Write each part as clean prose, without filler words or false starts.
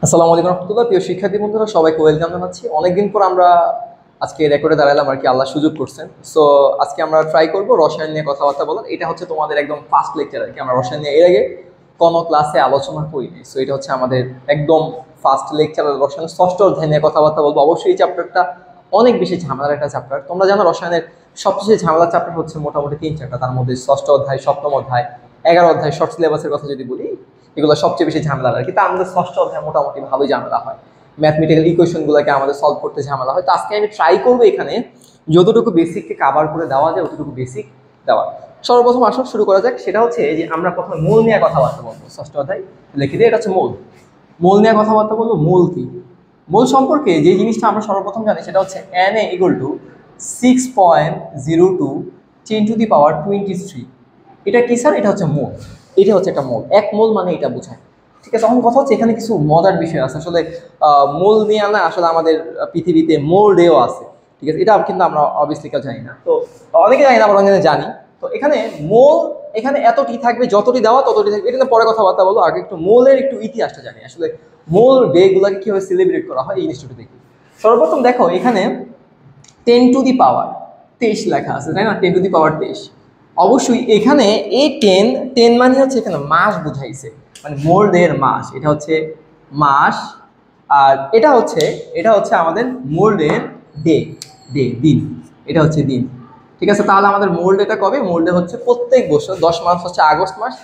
আসসালামু আলাইকুম রহমতুল্লাহ। প্রিয় শিক্ষার্থী বন্ধুরা, সবাইকে ওয়েলকাম জানাচ্ছি। অনেকদিন পর আমরা আজকে রেকর্ডে দাঁড়ালাম আর কি, আল্লাহ সুযোগ করছেন। সো আজকে আমরা ট্রাই করব রসায়ন নিয়ে কথাবার্তা বলার। এটা হচ্ছে তোমাদের একদম ফার্স্ট লেকচার আর কি। আমরা রসায়ন নিয়ে এর আগে কোনো ক্লাসে আলোচনা করিনি। সো এটা হচ্ছে আমাদের একদম ফার্স্ট লেকচার। রসায়নের ষষ্ঠ অধ্যায় নিয়ে কথাবার্তা বলবো। অবশ্যই এই চ্যাপ্টারটা অনেক বেশি ঝামেলার একটা চ্যাপ্টার। তোমরা জানো রসায়নের সবচেয়ে ঝামেলার চ্যাপ্টার হচ্ছে মোটামুটি 3-4টা। তার মধ্যে ষষ্ঠ অধ্যায়, সপ্তম অধ্যায়, 11 অধ্যায় শর্ট সিলেবাসের কথা যদি বলি, এগুলো সবচেয়ে বেশি ঝামেলা আর কি। তা আমাদের ষষ্ঠ অধ্যায় মোটামুটি ভালোই ঝামেলা হয়। ম্যাথমেটিক্যাল ইকুয়েশনগুলোকে আমাদের সলভ করতে ঝামেলা হয়। তো আজকে আমি ট্রাই করবো এখানে যতটুকু বেসিককে কাভার করে দেওয়া যায় অতটুকু বেসিক দেওয়া। সর্বপ্রথম আসো শুরু করা যাক। সেটা হচ্ছে যে আমরা প্রথমে মূল নিয়ে কথাবার্তা বলবো। ষষ্ঠ অধ্যায় লিখে দিয়ে এটা হচ্ছে মূল। মূল নিয়ে কথাবার্তা বলবো। মূল কি? মূল সম্পর্কে যে জিনিসটা আমরা সর্বপ্রথম জানি সেটা হচ্ছে Na = 6.02 10⁻23। এটা কি স্যার? এটা হচ্ছে মোল। এটা হচ্ছে একটা মোল। এক মোল মানে এটা বোঝায়। ঠিক আছে, এখন কথা হচ্ছে এখানে কিছু মজার বিষয় আছে আসলে। মোল নিয়ে না আসলে আমাদের পৃথিবীতে মোল ডেও আছে। ঠিক আছে, এটা কিন্তু আমরা অবভিয়াসলি কেউ জানি না। তো অনেকে জানি না, আমরা অনেকে জানি। তো এখানে মোল, এখানে এতটি থাকবে, যতটি দেওয়া ততটি থাকবে। এটা নিয়ে পরে কথাবার্তা বলবো। আগে একটু মোলের একটু ইতিহাসটা জানি আসলে। মোল ডে গুলাকে কিভাবে সেলিব্রেট করা হয় এই জিনিসটা দেখি। সর্বপ্রথম দেখো এখানে 10⁻23 লেখা আছে, তাই না? 10⁻23। অবশ্যই এখানে এই 10 মানে হচ্ছে এখানে মাস বুঝাইছে, মানে মোল্ডের মাস। এটা হচ্ছে মাস। আর এটা হচ্ছে আমাদের মোল্ডের ডে। দিন। এটা হচ্ছে দিন। ঠিক আছে, তাহলে আমাদের মোল্ড এটা কবে? মোল্ডে হচ্ছে প্রত্যেক বছর 10 মাস হচ্ছে আগস্ট মাস।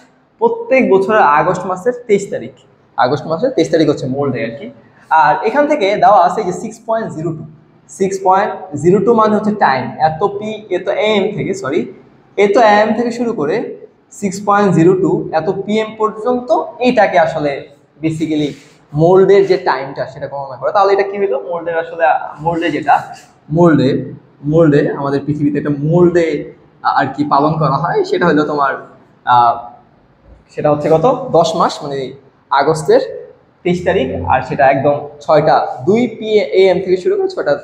প্রত্যেক বছরের আগস্ট মাসের 23 তারিখ। আগস্ট মাসের 23 তারিখ হচ্ছে মোল্ড ডে আর কি। আর এখান থেকে দেওয়া আছে যে 6.02। 6.02 মানে হচ্ছে টাইম। এত এম থেকে শুরু করে 6.02 এত পিএম পর্যন্ত এইটাকে আসলে বেসিক্যালি মোল্ডের যে টাইমটা সেটা গণনা করে। তাহলে এটা কি হলো? মোল্ডের আসলে মোল্ডে যেটা মোল্ডে মোল্ডে আমাদের পৃথিবীতে একটা মোল্ডে আর কি পালন করা হয়, সেটা হলো তোমার সেটা হচ্ছে কত? 10 মাস, মানে আগস্টের 23 তারিখ। আর সেটা একদম 6টা 2 PM থেকে শুরু করে 6টা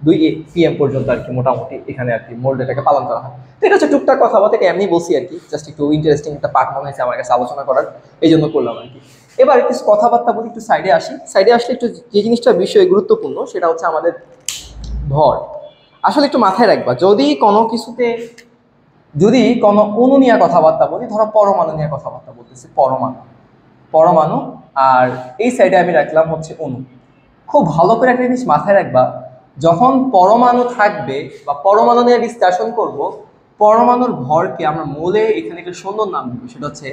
2 PM পর্যন্ত আর কি মোটামুটি এখানে আর কি মোল্ড এটাকে পালন করা হয়। তো এটা হচ্ছে টুকটাক কথাবার্তা, এটা এমনি বলছি আর কি, জাস্ট একটু ইন্টারেস্টিং একটা পার্ট মনে হয়েছে আমার কাছে আলোচনা করার, এই জন্য করলাম আর কি। এবার কিছু কথাবার্তা বলি, একটু সাইডে আসি। সাইডে আসলে একটু যে জিনিসটা বিষয় গুরুত্বপূর্ণ সেটা হচ্ছে আমাদের ভর। আসলে একটু মাথায় রাখবা, যদি কোনো অণু নিয়ে কথাবার্তা বলি, ধরো পরমাণু নিয়ে কথাবার্তা বলতেছি, পরমাণু আর এই সাইডে আমি রাখলাম হচ্ছে অণু। খুব ভালো করে একটা জিনিস মাথায় রাখবা, যখন পরমাণু থাকবে বা পরমাণু নিয়ে ডিসকাশন করব, পরমাণুর ভরকে আমরা মোলে এখানে একটা সুন্দর নাম দিব, সেটা হচ্ছে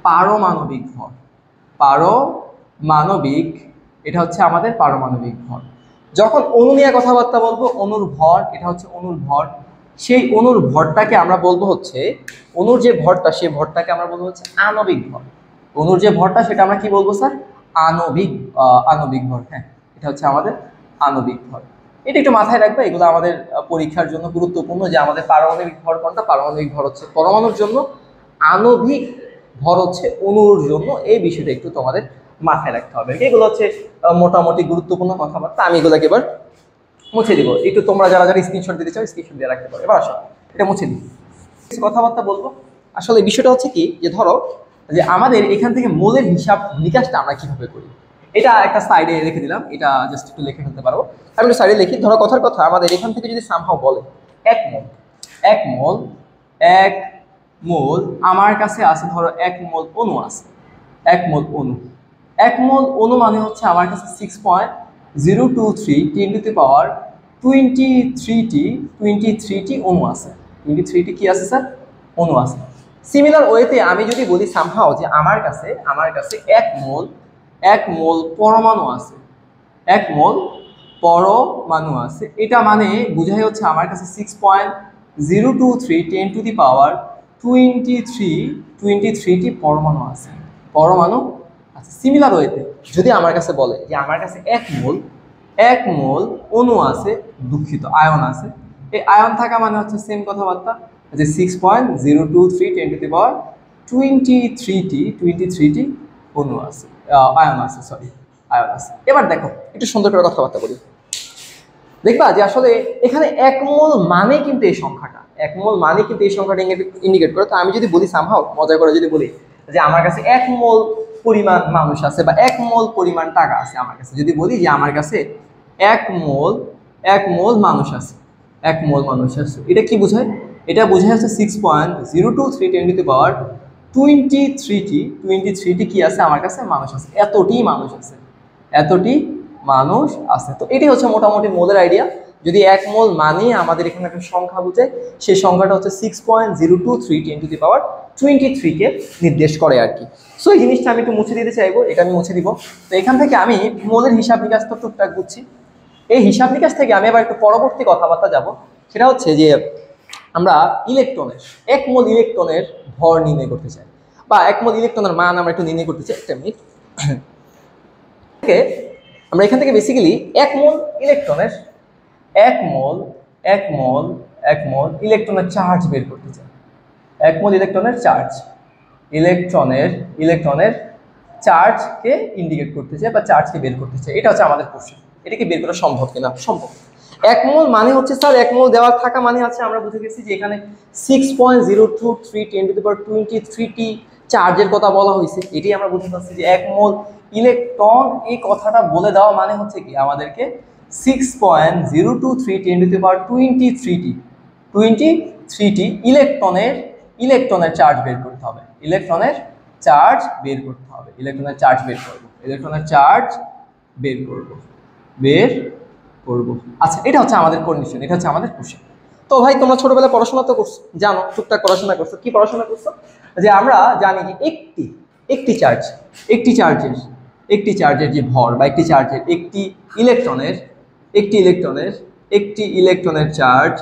পারমাণবিক ভর। পারমাণবিক, এটা হচ্ছে আমাদের পারমাণবিক ভর। যখন অণু নিয়ে কথাবার্তা বলবো, অণুর ভর, এটা হচ্ছে অণুর ভর। সেই অণুর ভরটাকে আমরা বলবো হচ্ছে, অণুর যে ভরটা সেই ভরটাকে আমরা বলবো হচ্ছে আণবিক ভর। অণুর যে ভরটা সেটা আমরা কি বলবো স্যার? আণবিক ভর। হ্যাঁ, এটা হচ্ছে আমাদের আণবিক ভর। এটা একটু মাথায় রাখবে, এগুলো আমাদের পরীক্ষার জন্য গুরুত্বপূর্ণ। যে আমাদের পারমাণবিক ভর কোনটা? পারমাণবিক ভর হচ্ছে পরমাণুর জন্য, আণবিক ভর হচ্ছে অণুর জন্য। এই বিষয়টা একটু তোমাদের মাথায় রাখতে হবে। এগুলো হচ্ছে মোটামুটি গুরুত্বপূর্ণ কথাবার্তা। আমি এগুলোকে এবার মুছে দিব। একটু তোমরা যারা যারা স্ক্রিনশট দিতে চাও স্ক্রিনশট দিয়ে রাখতে পারো। এবার আসো এটা মুছে দিই, কিছু কথাবার্তা বলবো। আসলে বিষয়টা হচ্ছে কি, যে ধরো যে আমাদের এখান থেকে মোলের হিসাব নিকাশটা আমরা কিভাবে করি, এটা একটা সাইডে রেখে দিলাম। এটা জাস্ট একটু লিখে ফেলতে পারবো। আমি একটু সাইডে লিখি। ধরো কথার কথা, আমাদের এখান থেকে যদি সামহাও বলে এক মোল, এক মোল এক মোল আমার কাছে আছে, ধরো 1 মোল অণু আছে। 1 মোল অণু, 1 মোল অণু মানে হচ্ছে আমার কাছে 6.023 10⁻23টি অণু আছে। 23টি কি আছে স্যার? অণু আছে। সিমিলার ওয়েতে আমি যদি বলি সামহাও যে আমার কাছে 1 মোল পরমাণু আছে, 1 মোল পরমাণু আছে, এটা মানে বোঝাই হচ্ছে আমার কাছে 6.023 10⁻23টি পরমাণু আছে। পরমাণু আছে। সিমিলার ওয়েতে যদি আমার কাছে বলে যে আমার কাছে 1 মোল অণু আছে, দুঃখিত আয়ন আছে, এই আয়ন থাকা মানে হচ্ছে সেম কথাবার্তা, যে 6.023 10⁻23টি অণু আছে, আয়ন আছে, আয়ন আছে। এবার দেখো একটু সুন্দর করে কথাবার্তা বলি। দেখবা যে আসলে এখানে 1 মোল মানে কিন্তু এই সংখ্যাটা, 1 মোল মানে কিন্তু এই সংখ্যাটা ইন্ডিকেট করে। তো আমি যদি বলি সামহাও মজা করে যদি বলি যে আমার কাছে 1 মোল পরিমাণ মানুষ আছে বা 1 মোল পরিমাণ টাকা আছে আমার কাছে, যদি বলি যে আমার কাছে 1 মোল মানুষ আছে, 1 মোল মানুষ আছে, এটা কি বোঝায়? এটা বোঝায় হচ্ছে 6.023 × 10⁻23টি কি আছে আমার কাছে মানুষ আছে, এতটি মানুষ আছে, এতটি মানুষ আছে। তো এটাই হচ্ছে মোটামুটি মোলের আইডিয়া। যদি 1 মোল মানে আমাদের এখানে একটা সংখ্যা বোঝায়, সেই সংখ্যাটা হচ্ছে 6.023 × 10⁻23 কে নির্দেশ করে আর কি। সো এই জিনিসটা আমি একটু মুছে দিতে চাইবো, এটা আমি মুছে দিব। তো এখান থেকে আমি মোলের হিসাব নিকাশ তো টুকটাক বুঝছি। এই হিসাব নিকাশ থেকে আমি আবার একটু পরবর্তী কথাবার্তা যাব, সেটা হচ্ছে যে আমরা ইলেকট্রনের 1 মোল ইলেকট্রনের ভর নির্ণয় করতে চাই, বা 1 মোল ইলেকট্রনের মান আমরা একটু নির্ণয় করতে চাই। একটা মিনিট, আমরা এখান থেকে বেসিক্যালি 1 মোল ইলেকট্রনের 1 মোল ইলেকট্রনের চার্জ বের করতে চাই। 1 মোল ইলেকট্রনের চার্জ, ইলেকট্রনের চার্জকে ইন্ডিকেট করতে চাই বা চার্জকে বের করতে চাই। এটা হচ্ছে আমাদের কোশ্চেন। এটা কি বের করা সম্ভব কিনা? সম্ভব। 1 মোল মানে হচ্ছে স্যার 1 মোল দেওয়া থাকা মানে আছে আমরা বুঝে গেছি যে এখানে 6.023 × 10⁻23টি চার্জের কথা বলা হয়েছে। এটাই আমরা বুঝতে পারছি যে 1 মোল ইলেকট্রন, এই কথাটা বলে দেওয়া মানে হচ্ছে কি আমাদেরকে 6.023 × 10⁻23টি ইলেকট্রনের চার্জ বের করতে হবে, ইলেকট্রনের চার্জ বের করব। আচ্ছা, এটা হচ্ছে আমাদের কন্ডিশন, এটা হচ্ছে আমাদের কোশ্চেন। তো ভাই তোমরা ছোটবেলায় পড়াশোনা তো করছো, জানো, টুকটাক পড়াশোনা করছো। কি পড়াশোনা করছো? যে আমরা জানি যে একটি চার্জের যে ভর বা একটি ইলেকট্রনের চার্জ,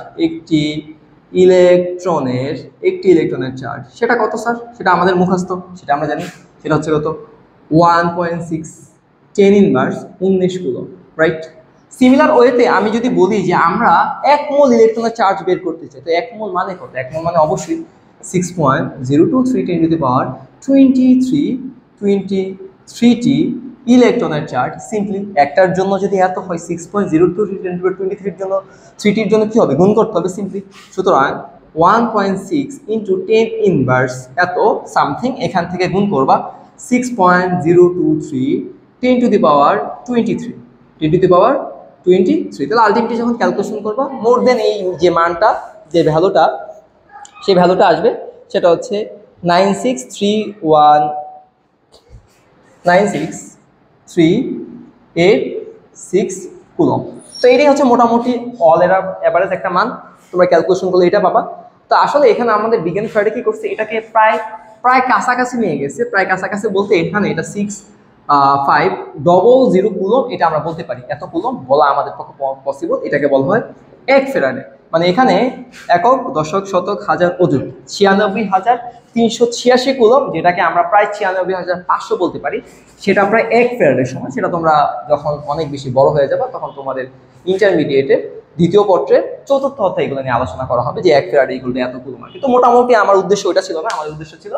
সেটা কত স্যার? সেটা আমাদের মুখস্থ, সেটা আমরা জানি। সেটা হচ্ছে কত? 1.6 10⁻19 কুলম্ব, রাইট? সিমিলার ওয়েতে আমি যদি বলি যে আমরা 1 মোল ইলেকট্রনের চার্জ বের করতে চাই, তো 1 মোল মানে কত? 1 মোল মানে অবশ্যই 6.023 × 10⁻23টি ইলেকট্রনের চার্জ। সিম্পলি একটার জন্য যদি এত হয়, 6.023 × 23 জন্য 3টির জন্য কি হবে? গুণ করতে হবে সিম্পলি। সুতরাং 1.6 × 10⁻, এত সামথিং, এখান থেকে গুণ করবা 6.023 10⁻23, তাহলে আলটিমেটলি যখন ক্যালকুলেশন করবা মোর দেন এই যে মানটা, যে ভ্যালুটা, সেই ভ্যালুটা আসবে, সেটা হচ্ছে 96386 কুলম্ব। তো এটাই হচ্ছে মোটামুটি অল এভারেজ একটা মান, তোমরা ক্যালকুলেশন করলে এটা পাবা। তো আসলে এখানে আমাদের বিজ্ঞান ফ্রাইডে কি করছে, এটাকে প্রায় কাছাকাছি নিয়ে গেছে। প্রায় কাছাকাছি বলতে এখানে এটা 6.500 কুলম্ব, এটা আমরা বলতে পারি। এত কুলম্ব বলা আমাদের পক্ষে পসিবল। এটাকে বলা হয় 1 ফ্যারাডে। মানে এখানে একক, দশক, শতক, হাজার, অযুত 96,386 কুলম্ব, যেটাকে আমরা প্রায় 96,500 বলতে পারি। সেটা প্রায় 1 ফ্যারাডের সময়। সেটা তোমরা যখন অনেক বেশি বড় হয়ে যাবে, তখন তোমাদের ইন্টারমিডিয়েটের দ্বিতীয় পত্রে 4র্থ অধ্যায় এগুলো নিয়ে আলোচনা করা হবে যে 1 ফ্যারাডে ইকুয়াল টু এত কুলম্ব। কিন্তু মোটামুটি আমার উদ্দেশ্য ওইটা ছিল না। আমার উদ্দেশ্য ছিল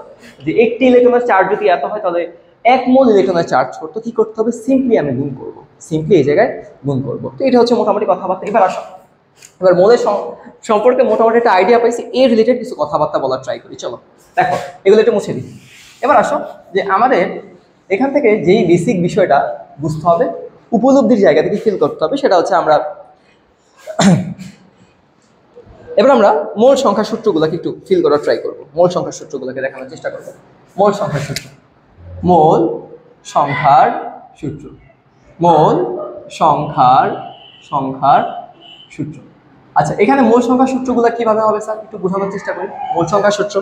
যে একটি ইলেকট্রনের চার্জ যদি এত হয়, তাহলে 1 মোল ইলেকট্রনের চার্জ করতে কি করতে হবে? সিম্পলি আমি গুণ করবো, সিম্পলি এই জায়গায় গুণ করবো। তো এটা হচ্ছে মোটামুটি কথাবার্তা। এবার আসো, এবার মোলের সম্পর্কে মোটামুটি একটা আইডিয়া পাইছি, এর রিলেটেড কিছু কথাবার্তা বলার ট্রাই করি। চলো দেখো, এগুলো একটু মুছে দিই। এবার আসো যে আমাদের এখান থেকে যেই বেসিক বিষয়টা বুঝতে হবে, উপলব্ধির জায়গা থেকে ফিল করতে হবে, সেটা হচ্ছে এবার আমরা মোল সংখ্যার সূত্রগুলোকে একটু ফিল করার ট্রাই করবো। মোল সংখ্যার সূত্রগুলোকে দেখানোর চেষ্টা করবো। মোল সংখ্যার সূত্র, মোল সংখ্যার সূত্র। আচ্ছা, এখানে মোল সংখ্যার সূত্রগুলো কিভাবে হবে স্যার, একটু বোঝানোর চেষ্টা করি। মোল সংখ্যার সূত্র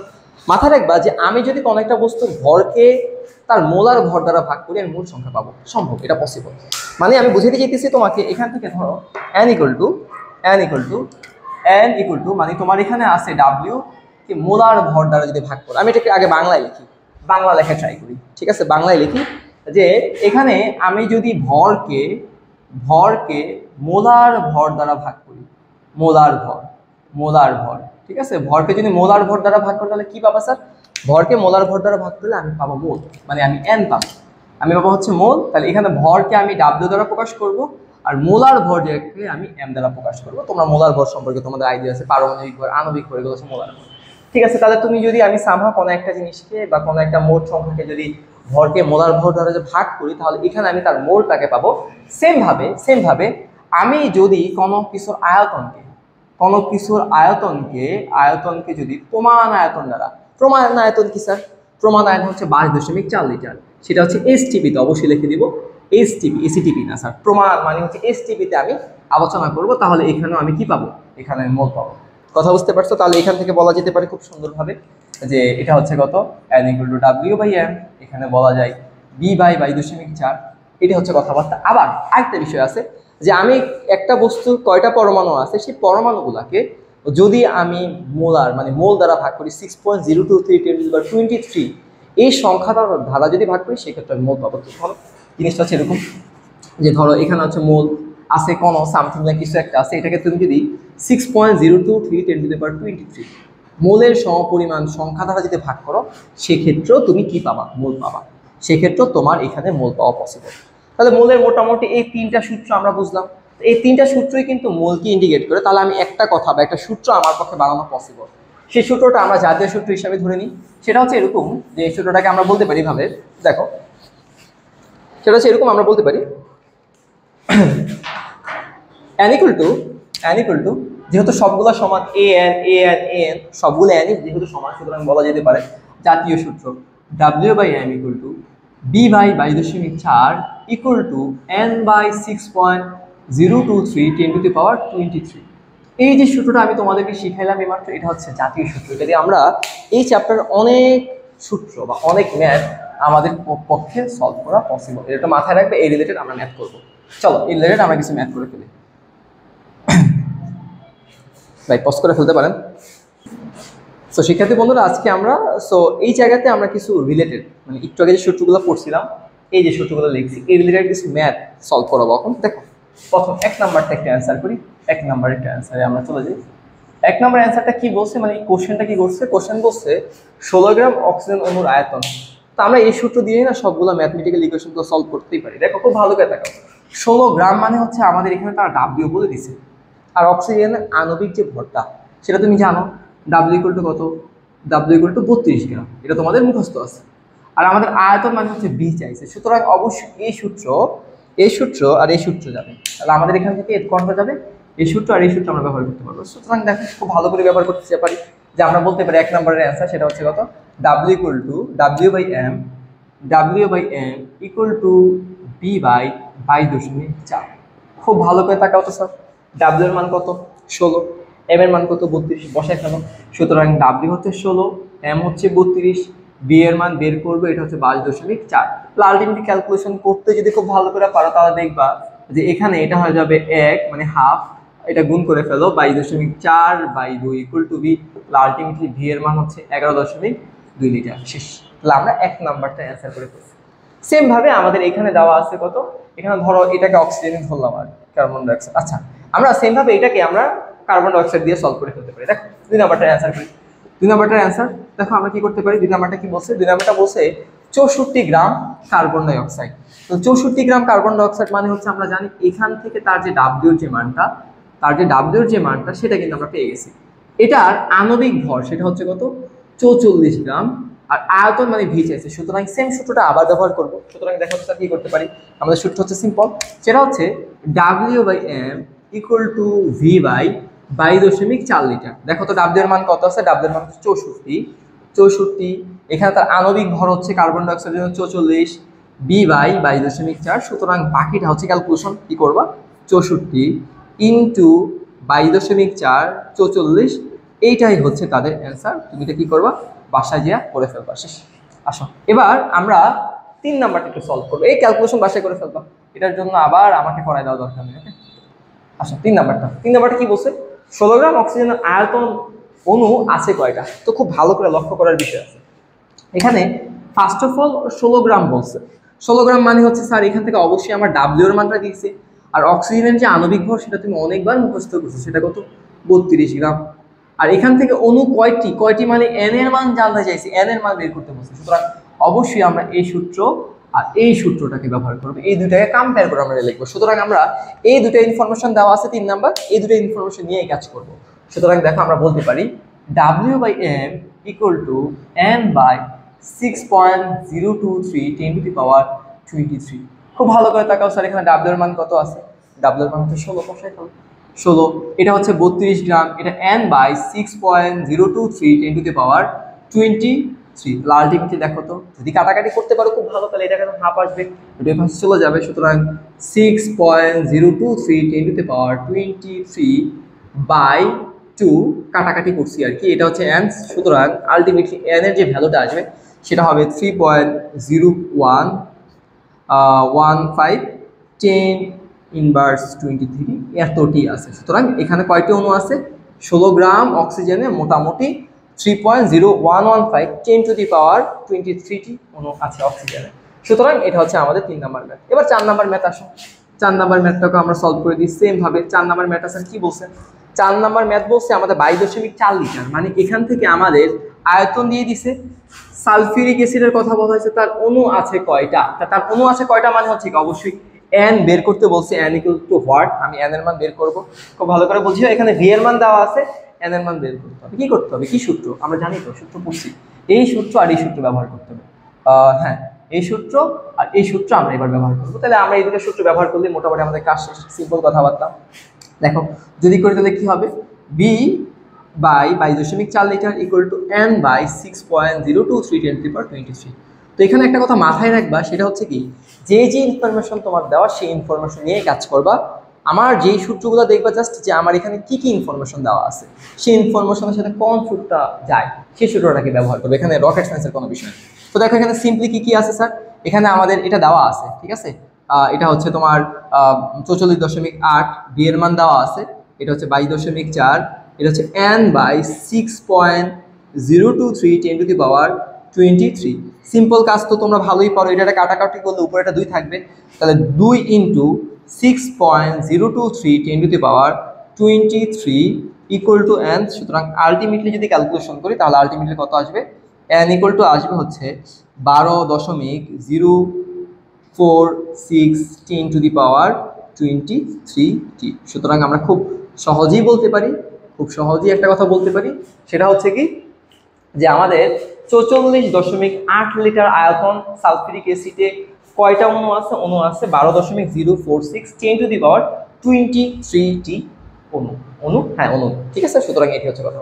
মাথায় রাখবা যে আমি যদি কোনো একটা বস্তুর ভরকে তার মোলার ভর দ্বারা ভাগ করি, আমি মূল সংখ্যা পাবো। সম্ভব, এটা পসিবল। মানে আমি বুঝাতে চাইতেছি তোমাকে, এখান থেকে ধরো n ইকুয়াল টু মানে তোমার এখানে আছে W কে মোলার ভর দ্বারা যদি ভাগ করো। আমি এটাকে আগে বাংলায় লিখি, বাংলা লেখা ট্রাই করি। ঠিক আছে, বাংলায় লিখি যে এখানে আমি যদি ভরকে মোলার ভর দ্বারা ভাগ করি, মোলার ভর, ঠিক আছে, ভরকে যদি মোলার ভর দ্বারা ভাগ করি, তাহলে কি পাবো স্যার? ভরকে মোলার ভর দ্বারা ভাগ করলে আমি পাবো মোল, মানে আমি n পাবো, আমি পাবো হচ্ছে মোল। তাহলে এখানে ভরকে আমি W দ্বারা প্রকাশ করব, আর মোলার ভর যেটাকে আমি m দ্বারা প্রকাশ করব। তোমরা মোলার ভর সম্পর্কে তোমাদের আইডিয়া আছে, পারমাণবিক ভর, আণবিক ভর, এগুলো হচ্ছে মোলার ভর। ঠিক আছে, তাহলে তুমি যদি আমি সামহাও কোনো একটা জিনিসকে বা কোনো একটা মোট সংখ্যাকে যদি ভরকে মোলার ভর দ্বারা যে ভাগ করি তাহলে এখানে আমি তার মোলটাকে পাবো। সেম ভাবে আমি যদি কোনো কিছুর আয়তনকে যদি প্রমাণ আয়তন কি স্যার? প্রমাণ আয়তন হচ্ছে 22.4 লিটার, সেটা হচ্ছে এসটিপি তে অবশ্যই লিখে দিব। এসটিপি, এসিটিপি না স্যার, প্রমাণ মানে হচ্ছে এসটিপি তে আমি আলোচনা করব, তাহলে এখানেও আমি কি পাবো? এখানে আমি মোল পাবো। কথা বুঝতে পারছো? তাহলে এখান থেকে বলা যেতে পারে খুব সুন্দরভাবে যে এটা হচ্ছে কত, n = W/m, এখানে বলা যায় B/22.4। এটা হচ্ছে কথাবার্তা। আবার আরেকটা বিষয় আছে যে আমি একটা বস্তুর কয়টা পরমাণু আছে সেই পরমাণুগুলোকে যদি আমি মোলার মানে মোল দ্বারা ভাগ করি 6.023 × 10⁻23 এই সংখ্যাটার দ্বারা যদি ভাগ করি সেক্ষেত্রে আমি মোল পাবো। ধরো জিনিসটা হচ্ছে এরকম যে ধরো এখানে হচ্ছে মোল আছে কোনো সামথিং না কিছু একটা আছে, এটাকে তুমি যদি 6.023 × 10⁻23 মোলের সমপরিমাণ সংখ্যা দ্বারা যদি ভাগ করো সেক্ষেত্রেও তুমি কি পাবা? মোল পাবা। সেক্ষেত্রেও তোমার এখানে মোল পাওয়া পসিবল। তাহলে মোলের মোটামুটি এই তিনটা সূত্র আমরা বুঝলাম। এই তিনটা সূত্রই কিন্তু মোলকে ইন্ডিকেট করে। তাহলে আমি একটা কথা বা একটা সূত্র আমার পক্ষে বানানো পসিবল। সেই সূত্রটা আমরা জাতীয় সূত্র হিসাবে ধরে নিই। সেটা হচ্ছে এরকম যে এই সূত্রটাকে আমরা বলতে পারি ভাবে, দেখো সেটা হচ্ছে এরকম, আমরা বলতে পারি n = যেহেতু সবগুলো সমান an সবগুলো n যেহেতু সমান, সুতরাং বলা যেতে পারে জাতীয় সূত্র W/m = B/22.4 = n/6.023 10⁻23। এই যে সূত্রটা আমি তোমাদেরকে শিখাইলাম এইমাত্র, এটা হচ্ছে জাতীয় সূত্র। এটা দিয়ে আমরা এই চ্যাপ্টার অনেক সূত্র বা অনেক ম্যাথ আমাদের পক্ষে সলভ করা পসিবল। এটা মাথায় রাখবে, এই রিলেটেড আমরা ম্যাথ করবো। চলো এই রিলেটেড আমরা কিছু ম্যাথ করে ফেলি। ভাই পজ করে ফেলতে পারেন। সো শিক্ষার্থী বন্ধুরা, আজকে আমরা এই জায়গাতে আমরা কিছু রিলেটেড মানে একটু আগে যে সূত্রগুলো পড়ছিলাম, এই যে সূত্রগুলো লিখছি, এই রিলেটেড কিছু ম্যাথ সলভ করাবো। এখন দেখো প্রথম 1 নাম্বারটা একটা অ্যান্সার করি। 1 নাম্বার একটা অ্যান্সারে আমরা চলে যাই। 1 নাম্বার অ্যান্সারটা কি বলছে, মানে এই কোশ্চেনটা কি করছে? কোশ্চেন বলছে 16 গ্রাম অক্সিজেন অণুর আয়তন। তো আমরা এই সূত্র দিয়ে না সবগুলো ম্যাথমেটিক্যাল ইকুয়েশনগুলো সলভ করতেই পারি। দেখো খুব ভালো করে দেখো, 16 গ্রাম মানে হচ্ছে আমাদের এখানে তারা ডাব্লিউ বলে দিছে। আর অক্সিজেনের আণবিক যে ভরটা সেটা তুমি জানো, W = কত? W = 32 গ্রাম। এটা তোমাদের মুখস্থ আছে। আর আমাদের আয়তন মানে হচ্ছে B চাইছে, সুতরাং অবশ্যই এই সূত্র আর এই সূত্র যাবে। তাহলে আমাদের এখান থেকে কোনটা যাবে? এই সূত্র আর এই সূত্র আমরা ব্যবহার করতে পারবো। সুতরাং দেখো খুব ভালো করে ব্যবহার করতে পারি যে আমরা বলতে পারি 1 নম্বরের অ্যান্সার সেটা হচ্ছে কত? W = W/m = B/22.4। খুব ভালো করে তাকাও তো স্যার, W এর মান কত? 16, m এর মান কত? 32, বসায় ফেলো। সুতরাং W হচ্ছে 16, m হচ্ছে 32, B এর মান বের করবে, এটা হচ্ছে 22.4। আলটিমেটলি ক্যালকুলেশন করতে যদি খুব ভালো করে পারো তাহলে দেখবা যে এখানে এটা হয়ে যাবে 1 মানে হাফ, এটা গুণ করে ফেলো 22.4/2 = B। আলটিমেটলি V এর মান হচ্ছে 11.2 লিটার। শেষ। তাহলে আমরা 1 নাম্বারটা অ্যান্সার করে ফেলছি। সেম ভাবে আমাদের এখানে দেওয়া আছে কত? এখানে ধরো এটাকে অক্সিজেন ধরলাম আর কার্বন ডাই অক্সাইড। আচ্ছা, আমরা সেম ভাবে এটাকে আমরা কার্বন ডাই অক্সাইড দিয়ে সলভ করে ফেলতে পারি। দেখো 2 নাম্বারটার অ্যান্সার করি। 2 নাম্বারটার অ্যান্সার দেখো আমরা কি করতে পারি। 2 নাম্বারটা কি বলছে? 2 নাম্বারটা বলছে 64 গ্রাম কার্বন ডাই অক্সাইড। তো 64 গ্রাম কার্বন ডাই অক্সাইড মানে হচ্ছে আমরা জানি এখান থেকে তার যে ডাব্লিউর যে মানটা সেটা কিন্তু আমরা পেয়ে গেছি। এটার আণবিক ভর সেটা হচ্ছে কত? 44 গ্রাম। আর আয়তন মানে ভি চাইছে, সুতরাং সেম সূত্রটা আবার ব্যবহার করব। সুতরাং দেখো স্যার কি করতে পারি, আমাদের সূত্র হচ্ছে সিম্পল, সেটা হচ্ছে W/m = V/22.4 লিটার। দেখো তো W এর মান কত আছে? W এর মান হচ্ছে 64। এখানে তার আণবিক ভর হচ্ছে কার্বন ডাই অক্সাইডের জন্য 44, B/22.4। সুতরাং বাকিটা হচ্ছে ক্যালকুলেশন কি করবা, 64 × 22.4 44, এইটাই হচ্ছে তাদের অ্যান্সার। তুমি এটা কি করবা, বাসায় গিয়ে করে ফেলবা। শেষ। আসো এবার আমরা 3 নাম্বারটা একটু সলভ করবো। এই ক্যালকুলেশন বাসায় করে ফেলবা, এটার জন্য আবার আমাকে করাই দেওয়া দরকার নেই। ওকে, আসো 3 নাম্বারটা কি বলছে? 16 গ্রাম অক্সিজেনের আয়তন অণু আছে কয়টা? তো খুব ভালো করে লক্ষ্য করার বিষয় আছে এখানে। ফার্স্ট অফ অল 16 গ্রাম বলছে। 16 গ্রাম মানে হচ্ছে স্যার এখান থেকে অবশ্যই আমার ডাব্লিউ এর মানটা দিয়েছে। আর অক্সিজেনের যে আণবিক ভর সেটা তুমি অনেকবার মুখস্থ করছো, সেটা কত? 32 গ্রাম। আর এখান থেকে অণু কয়টি মানে n এর মান জানতে চাইছি, n এর মান বের করতে বলছে। সুতরাং অবশ্যই আমরা এই সূত্র আর এই সূত্রটাকে ব্যবহার করব, এই দুটাকে কম্পেয়ার করে আমরা লিখবো। সুতরাং আমরা এই দুটো ইনফরমেশন দেওয়া আছে 3 নাম্বার, এই দুটো ইনফরমেশন নিয়েই কাজ করব। সুতরাং দেখো আমরা বলতে পারি W/m = 6.023 10⁻23। খুব ভালো করে তাকাও স্যার, এখানে ডাব্লিউ এর মান কত আছে? ডাব্লিউ এর মান হচ্ছে 16, বসাই ফেলো 16। এটা হচ্ছে 32 গ্রাম, এটা n/6.023 10⁻23। আলটিমেটলি দেখো তো, যদি কাটাকাটি করতে পারো খুব ভালো, তাহলে এটা কেন হাফ আসবে, দুটো পাশে চলে যাবে। সুতরাং 6.023 10⁻23/2 কাটাকাটি করছি আর কি, এটা হচ্ছে n। সুতরাং আলটিমেটলি n এর যে ভ্যালুটা আসবে সেটা হবে 3.0115 10⁻23 এতটি আছে। সুতরাং এখানে কয়টি অণু আছে? 16 গ্রাম অক্সিজেনে মোটামুটি 3.0115 10⁻23টি অণু আছে অক্সিজেনে। সুতরাং এটা হচ্ছে আমাদের 3 নাম্বার ম্যাথ। এবার 4 নাম্বার ম্যাথ আসো। 4 নাম্বার ম্যাথটাকে আমরা সলভ করে দিই সেম ভাবে। 4 নাম্বার ম্যাথ আছে কি বলছে? 4 নাম্বার ম্যাথ বলছে আমাদের 22.4 লিটার, মানে এখান থেকে আমাদের আয়তন দিয়ে দিছে। সালফিউরিক অ্যাসিডের কথা বলা হয়েছে, তার অণু আছে কয়টা? তার অণু আছে কয়টা মানে হচ্ছে কি অবশ্যই n বের করতে বলছে। n equal to what? আমি n এর মান বের করব। খুব ভালো করে বুঝিও, এখানে v এর মান দেওয়া আছে, n এর মান বের করতে হবে। কি করতে হবে? কি সূত্র? আমরা জানি তো, সূত্র পড়ছি। এই সূত্র আর এই সূত্র ব্যবহার করতে হবে। হ্যাঁ, এই সূত্র আর এই সূত্র আমরা এবার ব্যবহার করব। তাহলে আমরা এই দুটো সূত্র ব্যবহার করলে মোটামুটি আমাদের কাজ শেষ। সিম্পল কথাবার্তা। দেখো যদি করি তাহলে কি হবে? b by 22.4 litre equal to n/6.023 10⁻23। তো এখানে একটা কথা মাথায় রাখবা, সেটা হচ্ছে কি, যে ইনফরমেশন তোমার দেওয়া সেই ইনফরমেশন নিয়ে কাজ করবা। আমার যেই সূত্রগুলো দেখবা জাস্ট যে আমার এখানে কি কি ইনফরমেশন দেওয়া আছে, সেই ইনফরমেশনের সাথে কোন সূত্রটা যায় সেই সূত্রটাকে ব্যবহার করবে। এখানে রকেট সায়েন্সের কোনো বিষয় নেই। তো দেখো এখানে সিম্পলি কি কি আছে স্যার, এখানে আমাদের এটা দেওয়া আছে, ঠিক আছে। এটা হচ্ছে তোমার 44.8, বি এর মান দেওয়া আছে, এটা হচ্ছে 22.4, এটা হচ্ছে n/6.023 10⁻23। সিম্পল কাজ তো তোমরা ভালোই পারো। এটা কাটাকাটি করলে উপরে একটা 2 থাকবে, তাহলে 2 × 6.023 10⁻23 ইকুয়াল টু n। সুতরাং আলটিমেটলি যদি ক্যালকুলেশন করি তাহলে আলটিমেটলি কত আসবে? n ইকুয়াল টু আসবে হচ্ছে 12.046 10⁻23। সুতরাং আমরা খুব সহজেই বলতে পারি, খুব সহজেই একটা কথা বলতে পারি, সেটা হচ্ছে কি যে আমাদের 44.8 লিটার আয়তন সালফিউরিক অ্যাসিডে কয়টা অণু আছে? অণু আছে 12.046 10⁻23টি অণু। হ্যাঁ, অণু, ঠিক আছে। সুতরাং এটি হচ্ছে কথা।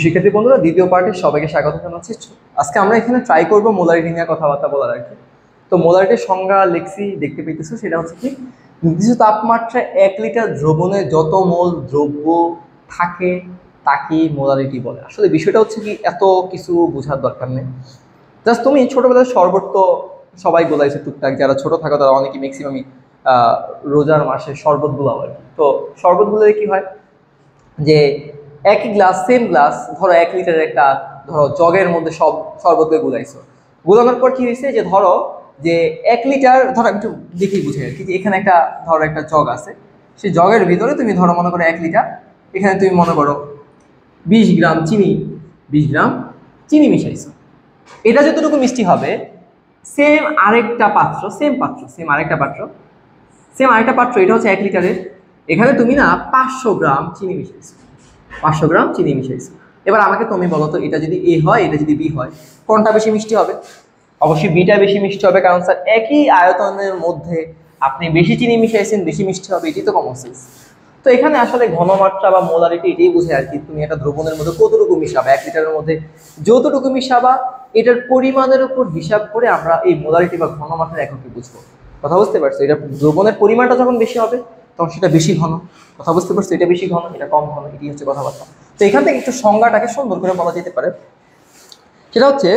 শিক্ষার্থী বন্ধুরা, দ্বিতীয় পার্টে সবাইকে স্বাগত জানাচ্ছি। আজকে আমরা এখানে ট্রাই করবো মোলারিটি নিয়ে কথাবার্তা বলার আর কি। তো মোলারিটির সংজ্ঞা লিখছি, দেখতে পেতেছো, সেটা হচ্ছে কি নির্দিষ্ট তাপমাত্রায় 1 লিটার দ্রবণে যত মোল দ্রব্য থাকে তাকে মোলারিটি বলে। আসলে বিষয়টা হচ্ছে কি এত কিছু বোঝার দরকার নেই। জাস্ট তুমি ছোটবেলায় শরবত তো সবাই গোলাইছে টুকটাক, যারা ছোট থাকো তারা অনেকে ম্যাক্সিমামই রোজার মাসে শরবত গোলাও আর কি। তো শরবত গুলোতে কি হয় যে একই গ্লাস, সেম গ্লাস, ধরো 1 লিটারের একটা ধরো জগের মধ্যে সব শরবতকে গুলাইছো। গুলানোর পর কি হয়েছে যে ধরো যে 1 লিটার, ধরো একটু দেখি বুঝে আর কি, যে এখানে একটা ধরো একটা জগ আছে, সেই জগের ভিতরে তুমি ধরো মনে করো 1 লিটার, এখানে তুমি মনে করো 20 গ্রাম চিনি, 20 গ্রাম চিনি মিশাইছো। এটা যতটুকু মিষ্টি হবে সেম আরেকটা পাত্র, সেম আরেকটা পাত্র, এটা হচ্ছে 1 লিটারের, এখানে তুমি না 500 গ্রাম চিনি মিশাইছো, 500 গ্রাম চিনি মিশাইছো। এবার আমাকে তুমি বলো তো, এটা যদি এ হয়, এটা যদি বি হয়, কোনটা বেশি মিষ্টি হবে? অবশ্যই বিটা বেশি মিষ্টি হবে, কারণ স্যার একই আয়তনের মধ্যে আপনি বেশি চিনি মিশাইছেন, বেশি মিষ্টি হবে, এটি তো কমন সেন্স। তো এখানে আসলে ঘনমাত্রা বা মোলারিটি এটাই বোঝায় আর কি, তুমি একটা দ্রবণের মধ্যে কতটুকু মিশাবা, 1 লিটারের মধ্যে যতটুকু মিশাবা এটার পরিমাণের উপর হিসাব করে আমরা এই মোলারিটি বা ঘনমাত্রার এককে বুঝবো। কথা বুঝতে পারছো? এটা দ্রবণের পরিমাণটা যখন বেশি হবে তখন সেটা বেশি ঘন। কথা বুঝতে পারছো? এটা বেশি ঘন, এটা কম ঘন, এটি হচ্ছে কথাবার্তা। তো এখান থেকে একটু সংজ্ঞাটাকে সুন্দর করে বলা যেতে পারে, সেটা হচ্ছে,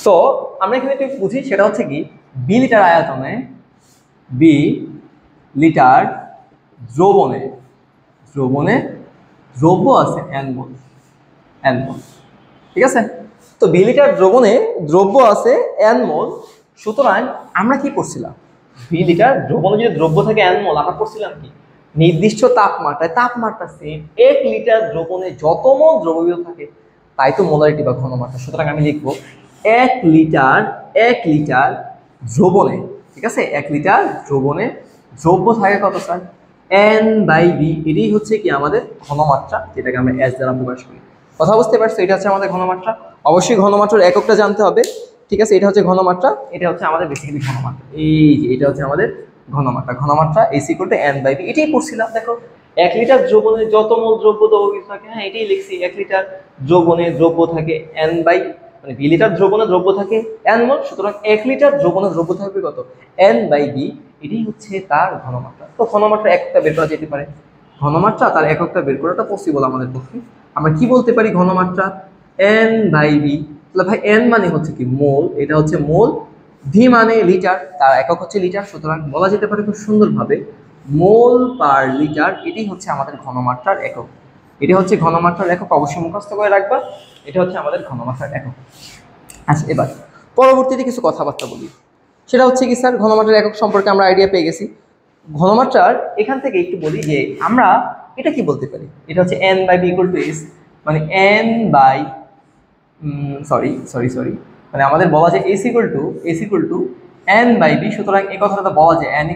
তো আমরা এখানে একটু বুঝি, সেটা হচ্ছে কি বি লিটার আয়তনে, বি লিটার দ্রবণে দ্রব্য আছে n মোল, ঠিক আছে। তো বি লিটার দ্রবণে দ্রব্য আছে n মোল। সুতরাং আমরা কি করছিলাম, বি লিটার দ্রবণে যদি দ্রব্য থাকে n মোল, আমরা করছিলাম কি নির্দিষ্ট তাপমাত্রা সেম 1 লিটার দ্রবণে যত মোল দ্রবীয় থাকে তাই তো মোলারিটি বা ঘনমাত্রা। সুতরাং আমি লিখবো 1 লিটার দ্রবণে, ঠিক আছে, 1 লিটার দ্রবণে দ্রব্য থাকে কত স্যার? n/v। এটাই হচ্ছে কি আমাদের ঘনমাত্রা, যেটাকে আমরা s দ্বারা প্রকাশ করি। কথা বুঝতে পারছো? এটা হচ্ছে আমাদের ঘনমাত্রা। অবশ্যই ঘনমাত্রার এককটা জানতে হবে, ঠিক আছে? এটা হচ্ছে ঘনমাত্রা, এটা হচ্ছে আমাদের বেসিক্যালি ঘনমাত্রা। এই যে এটা হচ্ছে আমাদের ঘনমাত্রা। ঘনমাত্রা AC = N/V। এটাই পড়ছিলাম, দেখো 1 লিটার দ্রবণে যত মোল দ্রব্য দ্রবীভূত থাকে, হ্যাঁ এটাই লিখছি, 1 লিটার দ্রবণে দ্রব্য থাকে মানে V লিটার দ্রবণে দ্রব্য থাকে N মোল, সুতরাং 1 লিটার দ্রবণে দ্রব্য থাকবে কত? N/V। এটাই হচ্ছে তার ঘনমাত্রা। তো ঘনমাত্রা একটা বের করা যেতে পারে, ঘনমাত্রা তার এককটা বের করাটা পসিবল আমাদের পক্ষে। আমরা কি বলতে পারি ঘনমাত্রা? N/V। তাহলে ভাই N মানে হচ্ছে কি? মোল, এটা হচ্ছে মোল। V মানে লিটার, তার একক হচ্ছে লিটার, সুতরাং বলা যেতে পারে খুব সুন্দরভাবে মোল পার লিটার। এটাই হচ্ছে আমাদের ঘনমাত্রার একক। এটা হচ্ছে ঘনমাত্রার একক, অবশ্যই মুখস্থ করে রাখবা। এটা হচ্ছে আমাদের ঘনমাত্রার একক। আচ্ছা, এবার পরবর্তীতে কিছু কথাবার্তা বলি। সেটা হচ্ছে কি স্যার, ঘনমাত্রার একক সম্পর্কে আমরা আইডিয়া পেয়ে গেছি। ঘনমাত্রার এখান থেকে একটু বলি যে আমরা এটা কি বলতে পারি, এটা হচ্ছে N/V = S, মানে মানে আমাদের বলা যায় AC = N/V। সুতরাং এই কথাটা বলা যায় N =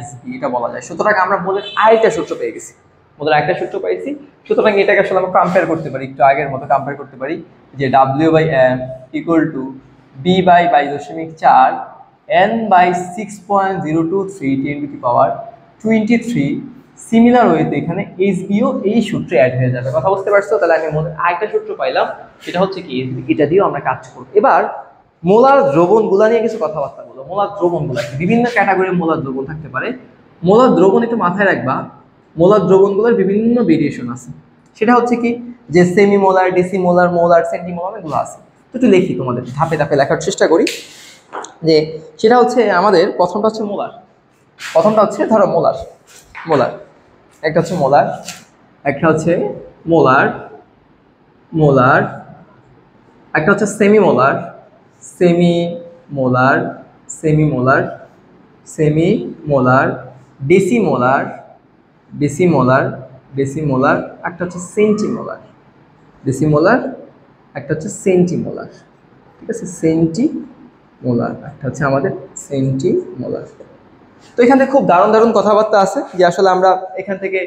SB, এটা বলা যায়। সুতরাং আমরা মোলের আরেকটা সূত্র পেয়ে গেছি, মোলের আরেকটা সূত্র পাইছি। সুতরাং এটাকে আসলে আমরা কম্পেয়ার করতে পারি, একটু আগের মতো কম্পেয়ার করতে পারি যে W/M = B/22.4 N/6.023 10⁻23। সিমিলার ওয়েতে এখানে SBও এই সূত্রে অ্যাড হয়ে যাবে। কথা বুঝতে পারছো? তাহলে আমি মোলের আরেকটা সূত্র পাইলাম, সেটা হচ্ছে কি SB। এটা দিয়েও আমরা কাজ করব। এবার মোলার দ্রবণগুলা নিয়ে কিছু কথাবার্তা বলো। মোলার দ্রবণগুলা বিভিন্ন ক্যাটাগরির মোলার দ্রবণ থাকতে পারে। মোলার দ্রবণ একটু মাথায় রাখবা, মোলার দ্রবণগুলোর বিভিন্ন ভেরিয়েশন আছে। সেটা হচ্ছে কি যে semi molar, decimolar, molar, centimolar এগুলো আছে। তো একটু লিখি, তোমাদের ধাপে ধাপে লেখার চেষ্টা করি। যে সেটা হচ্ছে আমাদের প্রথমটা হচ্ছে মোলার। প্রথমটা হচ্ছে ধরো মোলার, মোলার একটা হচ্ছে মোলার, একটা হচ্ছে মোলার, মোলার একটা হচ্ছে semi molar, semi molar, semi molar, semi molar, decimolar, decimolar, decimolar, একটা হচ্ছে সেন্টিমোলার, ডেসিমোলার, একটা হচ্ছে সেন্টিমোলার, ঠিক আছে? সেন্টিমোলার একটা হচ্ছে আমাদের সেন্টিমোলার। তো এখান থেকে খুব দারুণ দারুণ কথাবার্তা আছে যে আসলে আমরা এখান থেকে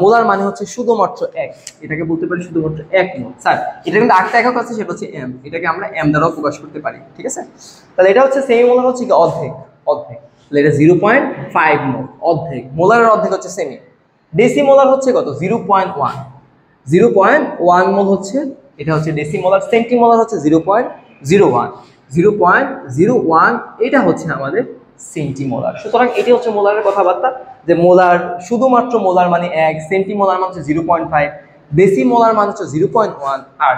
মোলার মানে হচ্ছে শুধুমাত্র এক, এটাকে বলতে পারি শুধুমাত্র এক মোল। স্যার এটা কিন্তু আরেকটা একক আছে, সেটা হচ্ছে M, এটাকে আমরা M দ্বারাও প্রকাশ করতে পারি, ঠিক আছে? তাহলে এটা হচ্ছে সেমি মোলার হচ্ছে কি অর্ধেক, অর্ধেক। তাহলে এটা 0.5 মোল, অর্ধেক। মোলারের অর্ধেক হচ্ছে সেমি। ডেসিমোলার হচ্ছে কত? 0.1, 0.1 মোল হচ্ছে, এটা হচ্ছে ডেসিমোলার। সেন্টিমোলার হচ্ছে 0.01, 0.01, এটা হচ্ছে আমাদের সেন্টিমোলার। সুতরাং এটি হচ্ছে মোলারের কথাবার্তা, যে মোলার শুধুমাত্র মোলার মানে 1, সেন্টিমোলার মানে হচ্ছে 0.5, ডেসিমোলার মানে হচ্ছে 0.1, আর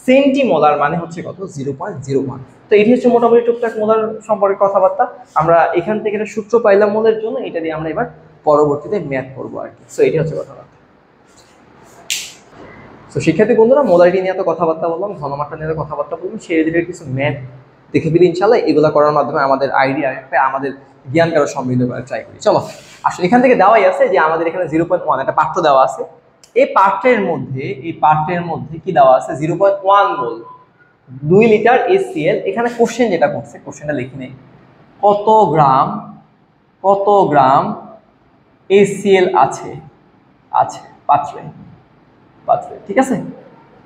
সেন্টিমোলার মানে হচ্ছে কত? 0.01। তো এটি হচ্ছে মোটামুটি টুকটাক মোলার সম্পর্কে কথাবার্তা। আমরা এখান থেকে একটা সূত্র পাইলাম মোলের জন্য, এটা দিয়ে আমরা এবার পরবর্তীতে ম্যাথ করবো আর কি। সো এটি হচ্ছে কথাবার্তা। তো শিক্ষার্থী বন্ধুরা, মোলারিটি নিয়ে তো কথাবার্তা বললাম, ঘনমাত্রা নিয়ে কথাবার্তা বললাম, সেই রিলেটেড কিছু ম্যাথ দেখে ফেলি ইনশাল্লাহ। এগুলো করার মাধ্যমে আমাদের আইডিয়া একটা, আমাদের জ্ঞানকে আরো সমৃদ্ধ করার ট্রাই করি। চলো আসলে এখান থেকে দেওয়াই আছে যে আমাদের এখানে 0.1 একটা পাত্র দেওয়া আছে। এই পাত্রের মধ্যে কি দেওয়া আছে? 0.1 মোল 2 লিটার HCl। এখানে কোশ্চেন যেটা করছে, কোশ্চেনটা লিখে নেই, কত গ্রাম HCl আছে পাত্রে, ঠিক আছে?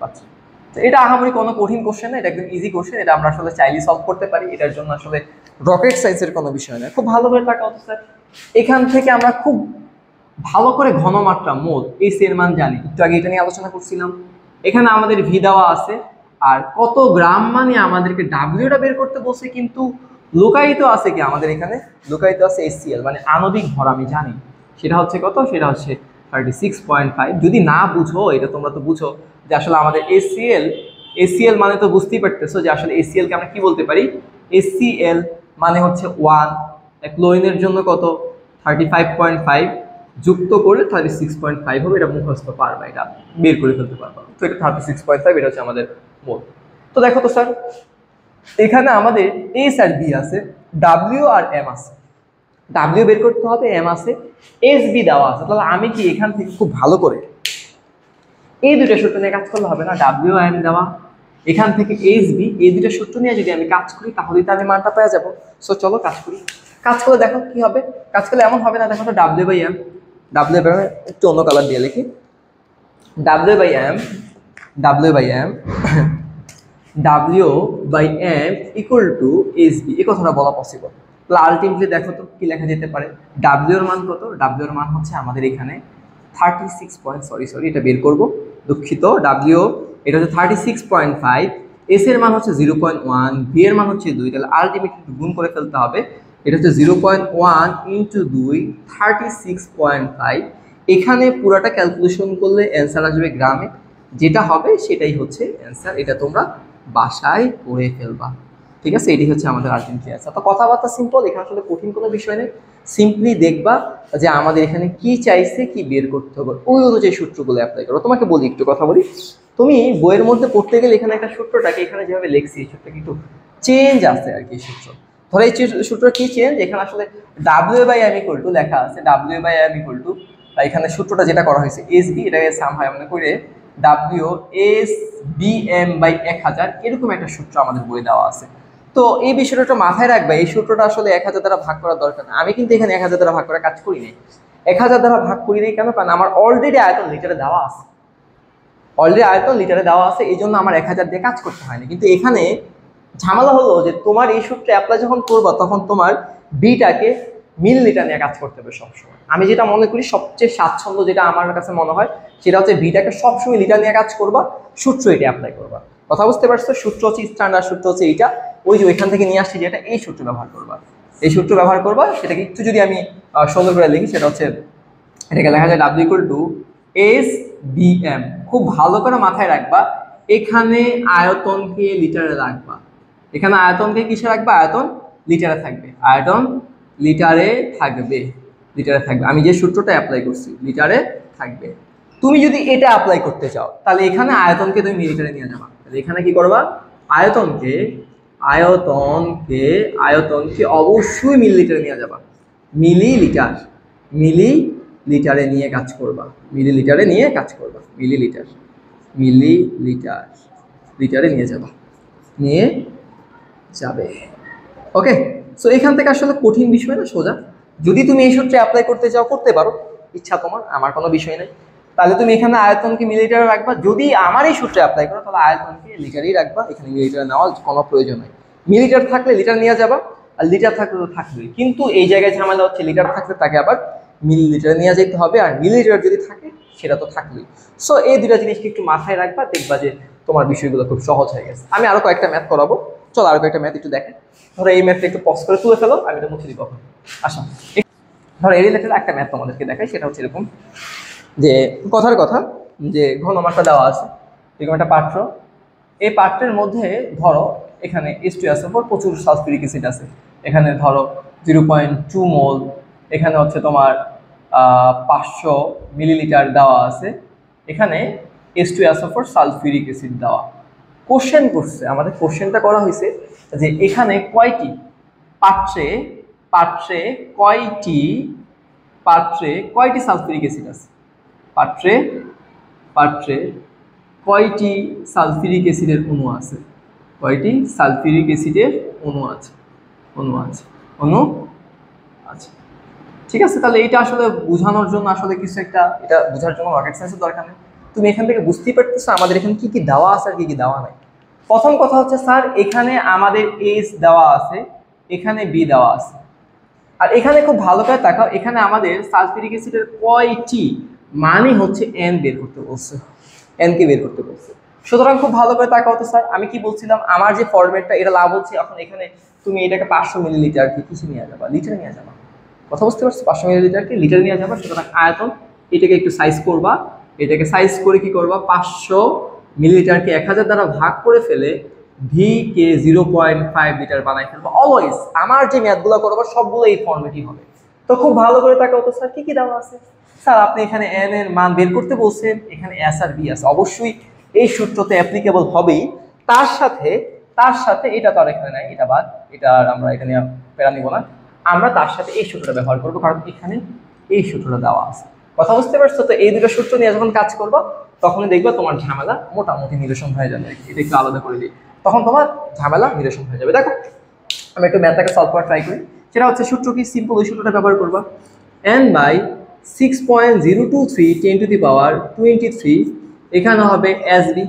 পাত্রে। তো এটা আহামরি কোনো কঠিন কোশ্চেন না, এটা একদম ইজি কোশ্চেন। এটা আমরা আসলে চাইলে সলভ করতে পারি, এটার জন্য আসলে রকেট সায়েন্সের কোনো বিষয় না। খুব ভালো করে তাকাও তো স্যার, এখান থেকে আমরা খুব ভালো করে ঘনমাত্রা মোল এই এর মান জানি, একটু আগে এটা নিয়ে আলোচনা করছিলাম। এখানে আমাদের ভি দেওয়া আছে, আর কত গ্রাম মানে আমাদেরকে ডাব্লিউটা বের করতে বলছে, কিন্তু লুকায়িত আছে কি আমাদের এখানে? লুকায়িত আছে HCl, মানে আণবিক ভর আমি জানি, সেটা হচ্ছে কত? সেটা হচ্ছে 36.5। যদি না বুঝো, এটা তোমরা তো বুঝো যে আসলে আমাদের HCl মানে তো বুঝতেই পারতেছো যে আসলে HCl কে আমরা কি বলতে পারি? HCl মানে হচ্ছে 1, ক্লোরিনের জন্য কত? 35.5, যুক্ত করলে 36.5 হবে। এটা মুখস্থ পারবা, এটা বের করে ফেলতে পারবা। তো এটা 36.5, এটা হচ্ছে আমাদের মোল। তো দেখো তো স্যার, এখানে আমাদের S আর B আছে, W আর M আছে। W বের করতে হবে, M আছে, SB দেওয়া আছে। তাহলে আমি কি এখান থেকে খুব ভালো করে এই দুটো সূত্র নিয়ে কাজ করলে হবে না? W আর M দেওয়া, এখান থেকে SB, এই দুটো সূত্র নিয়ে যদি আমি কাজ করি তাহলেই তো আমি মানটা পেয়ে যাবো। সো চলো কাজ করি। কাজ করে দেখো কি হবে। কাজ করলে এমন হবে না, দেখো তো W/M একটু অন্য কালার দিয়ে লিখি, W/M W/m W/m equal to SB, এই কথাটা বলা পসিবল। তাহলে আলটিমেটলি দেখো তো কি লেখা যেতে পারে। W এর মান কত? W এর মান হচ্ছে আমাদের এখানে 36 পয়েন্ট, সরি এটা বের করব, দুঃখিত। W এটা হচ্ছে 36.5, S এর মান হচ্ছে 0.1, B এর মান হচ্ছে 2, তাহলে আলটিমেটলি গুণ করে ফেলতে হবে। এটা হচ্ছে 0.1 ইন্টু 2 36.5। এখানে পুরাটা ক্যালকুলেশন করলে অ্যান্সার আসবে গ্রামে, যেটা হবে সেটাই হচ্ছে অ্যান্সার। এটা তোমরা বাসায় করে ফেলবা, ঠিক আছে? এটি হচ্ছে আমাদের আলটিমেটলি অ্যান্সার। তো কথাবার্তা সিম্পল, এখানে আসলে কঠিন কোনো বিষয় নেই। সিম্পলি দেখবা যে আমাদের এখানে কি চাইছে, কি বের করতে হবে, ওই অনুযায়ী সূত্রগুলো অ্যাপ্লাই করো। তোমাকে বলি, একটু কথা বলি, তুমি বইয়ের মধ্যে পড়তে গেলে এখানে একটা সূত্রটাকে এখানে যেভাবে লিখছি, এই সূত্রটা একটু চেঞ্জ আছে আর কি। সূত্র ধরো এই সূত্র কি চেঞ্জ, এখানে আসলে W/m ইকুয়াল টু লেখা আছে, W/m ইকুয়াল টু, এখানে সূত্রটা যেটা করা হয়েছে SB, এটাকে সাম হয় মনে করে WSBM/1000, এরকম একটা সূত্র আমাদের বই দেওয়া আছে। তো এই বিষয়টা একটু মাথায় রাখবে, এই সূত্রটা আসলে 1000 দ্বারা ভাগ করার দরকার না। আমি কিন্তু এখানে 1000 দ্বারা ভাগ করার কাজ করি নাই। 1000 দ্বারা ভাগ করি নাই কেন? কারণ আমার অলরেডি আয়তন লিটারে দেওয়া আছে, এই জন্য আমার 1000 দিয়ে কাজ করতে হয়নি। কিন্তু এখানে ঝামেলা হলো যে তোমার এই সূত্রে অ্যাপ্লাই যখন করবা, তখন তোমার বিটাকে মিলিলিটার নিয়ে কাজ করতে হবে সবসময়। আমি যেটা মনে করি সবচেয়ে স্বাচ্ছন্দ্য, যেটা আমার কাছে মনে হয়, সেটা হচ্ছে বিটাকে সবসময় লিটার নিয়ে কাজ করবা, সূত্র এটা অ্যাপ্লাই করবা। কথা বুঝতে পারছো? সূত্র হচ্ছে স্ট্যান্ডার্ড সূত্র হচ্ছে এইটা, ওই যে ওইখান থেকে নিয়ে আসছি যেটা, এই সূত্র ব্যবহার করবা, সেটাকে একটু যদি আমি সুন্দর করে লিখি, সেটা হচ্ছে এটাকে লেখা যায় W/SBM। খুব ভালো করে মাথায় রাখবা, এখানে আয়তনকে লিটারে রাখবা, এখানে আয়তনকে কিসে রাখবা? আয়তন লিটারে থাকবে, আমি যে সূত্রটা অ্যাপ্লাই করছি লিটারে থাকবে। তুমি যদি এটা অ্যাপ্লাই করতে চাও, তাহলে এখানে আয়তনকে তুমি মিলিটারে নিয়ে যাবা। তাহলে এখানে কি করবা? আয়তনকে অবশ্যই মিলিলিটারে নিয়ে যাবা, মিলিলিটারে নিয়ে কাজ করবা, লিটারে নিয়ে যাবে। ওকে, সো এখান থেকে আসলে কঠিন বিষয় না, সোজা। যদি তুমি এই সূত্রে অ্যাপ্লাই করতে চাও করতে পারো, ইচ্ছা তোমার, আমার কোনো বিষয় নেই। তাহলে তুমি এখানে আয়তনকে মিলিটারে রাখবা। যদি আমার এই সূত্রে অ্যাপ্লাই করো, তাহলে আয়তনকে লিটারেই রাখবা, এখানে মিলিটারে নেওয়ার কোনো প্রয়োজন নেই। মিলিটার থাকলে লিটার নিয়ে যাবা, আর লিটার থাকলে তো থাকবেই। কিন্তু এই জায়গায় ঝামেলা হচ্ছে, লিটার থাকলে তাকে আবার মিলিলিটারে নিয়ে যেতে হবে, আর মিলিলিটার যদি থাকে সেটা তো থাকবেই। সো এই দুটা জিনিসকে একটু মাথায় রাখবা, দেখবা যে তোমার বিষয়গুলো খুব সহজ হয়ে গেছে। আমি আরো কয়েকটা ম্যাথ করাবো, চলো আরো কয়েকটা ম্যাথ একটু দেখেন। ধরো এই ম্যাথটা একটু পজ করে তুলে ফেলো, আমি এটা মুছে দিব। আচ্ছা, ধরো এই রিলেটেড একটা ম্যাথ তোমাদেরকে দেখাই, সেটা হচ্ছে এরকম যে কথার কথা যে ঘনমাত্রা দেওয়া আছে, এরকম একটা পাত্র, এই পাত্রের মধ্যে ধরো এখানে H2SO4 প্রচুর সালফিউরিক অ্যাসিড আছে, এখানে ধরো 0.2 মোল, এখানে হচ্ছে তোমার 500 মিলিলিটার দেওয়া আছে, এখানে H2SO4 সালফিউরিক অ্যাসিড দেওয়া। কোশ্চেন করছে, আমাদের কোশ্চেনটা করা হয়েছে যে এখানে কয়টি পাত্রে কয়টি সালফিউরিক অ্যাসিড আছে, পাত্রে কয়টি সালফিউরিক অ্যাসিডের অণু আছে, ঠিক আছে? তাহলে এটা আসলে বোঝানোর জন্য আসলে কিছু একটা, এটা বোঝার জন্য রকেট সায়েন্সের দরকার নেই। তুমি এখান থেকে বুঝতেই পারতেছো আমাদের এখানে কি কি দেওয়া আছে আর কি কি দেওয়া নাই। প্রথম কথা হচ্ছে, স্যার এখানে আমাদের H দেওয়া আছে, এখানে B দেওয়া আছে, আর এখানে খুব ভালো করে তাকাও, এখানে আমাদের সালফিউরিক অ্যাসিডের কয়টি মানে হচ্ছে N বের করতে বলছে, N কে বের করতে বলছে। সুতরাং খুব ভালো করে তাকাও তো স্যার, আমি কি বলছিলাম, আমার যে ফরম্যাটটা এটা লাভ হচ্ছে, এখন এখানে তুমি এটাকে 500 মিলিলিটার কি কিছু নিয়ে যাবা, লিটার নিয়ে যাবা। কথা বুঝতে পারছো? 500 মিলিলিটারকে লিটার নিয়ে যাবা। সুতরাং আয়তন, এটাকে একটু সাইজ করবা, এটাকে সাইজ করে কি করবা, 500 মিলিলিটারকে 1000 দ্বারা ভাগ করে ফেলে ভি কে 0.5 লিটার বানাই ফেলবো। অলওয়েজ আমার যে ম্যাথগুলো করবো সবগুলো এই ফর্মেটই হবে। তো খুব ভালো করে তাকাও তো স্যার কি কি দেওয়া আছে। স্যার আপনি এখানে এন এর মান বের করতে বলছেন, এখানে এস আর বি আছে, অবশ্যই এই সূত্রতে অ্যাপ্লিকেবল হবেই। তার সাথে এটা তো আর এখানে নাই, এটা বাদ, এটা আমরা এটা নিয়ে পেরা নিব না। আমরা তার সাথে এই সূত্রটা ব্যবহার করবো, কারণ এখানে এই সূত্রটা দেওয়া আছে। কথা বুঝতে পারছো? তো এই দুটো সূত্র নিয়ে যখন কাজ করবো, তখনই দেখবা তোমার ঝামেলা মোটামুটি নিরসন হয়ে যাবে। এটা একটু আলাদা করে দিই, তখন তোমার ঝামেলা নিরসন হয়ে যাবে। দেখো আমি একটু ম্যাথটাকে সলভ করার ট্রাই করি। সেটা হচ্ছে সূত্র কি, সিম্পল, ওই সূত্রটা ব্যবহার করবা। n/6.023 10⁻23, এখানে হবে এসবি।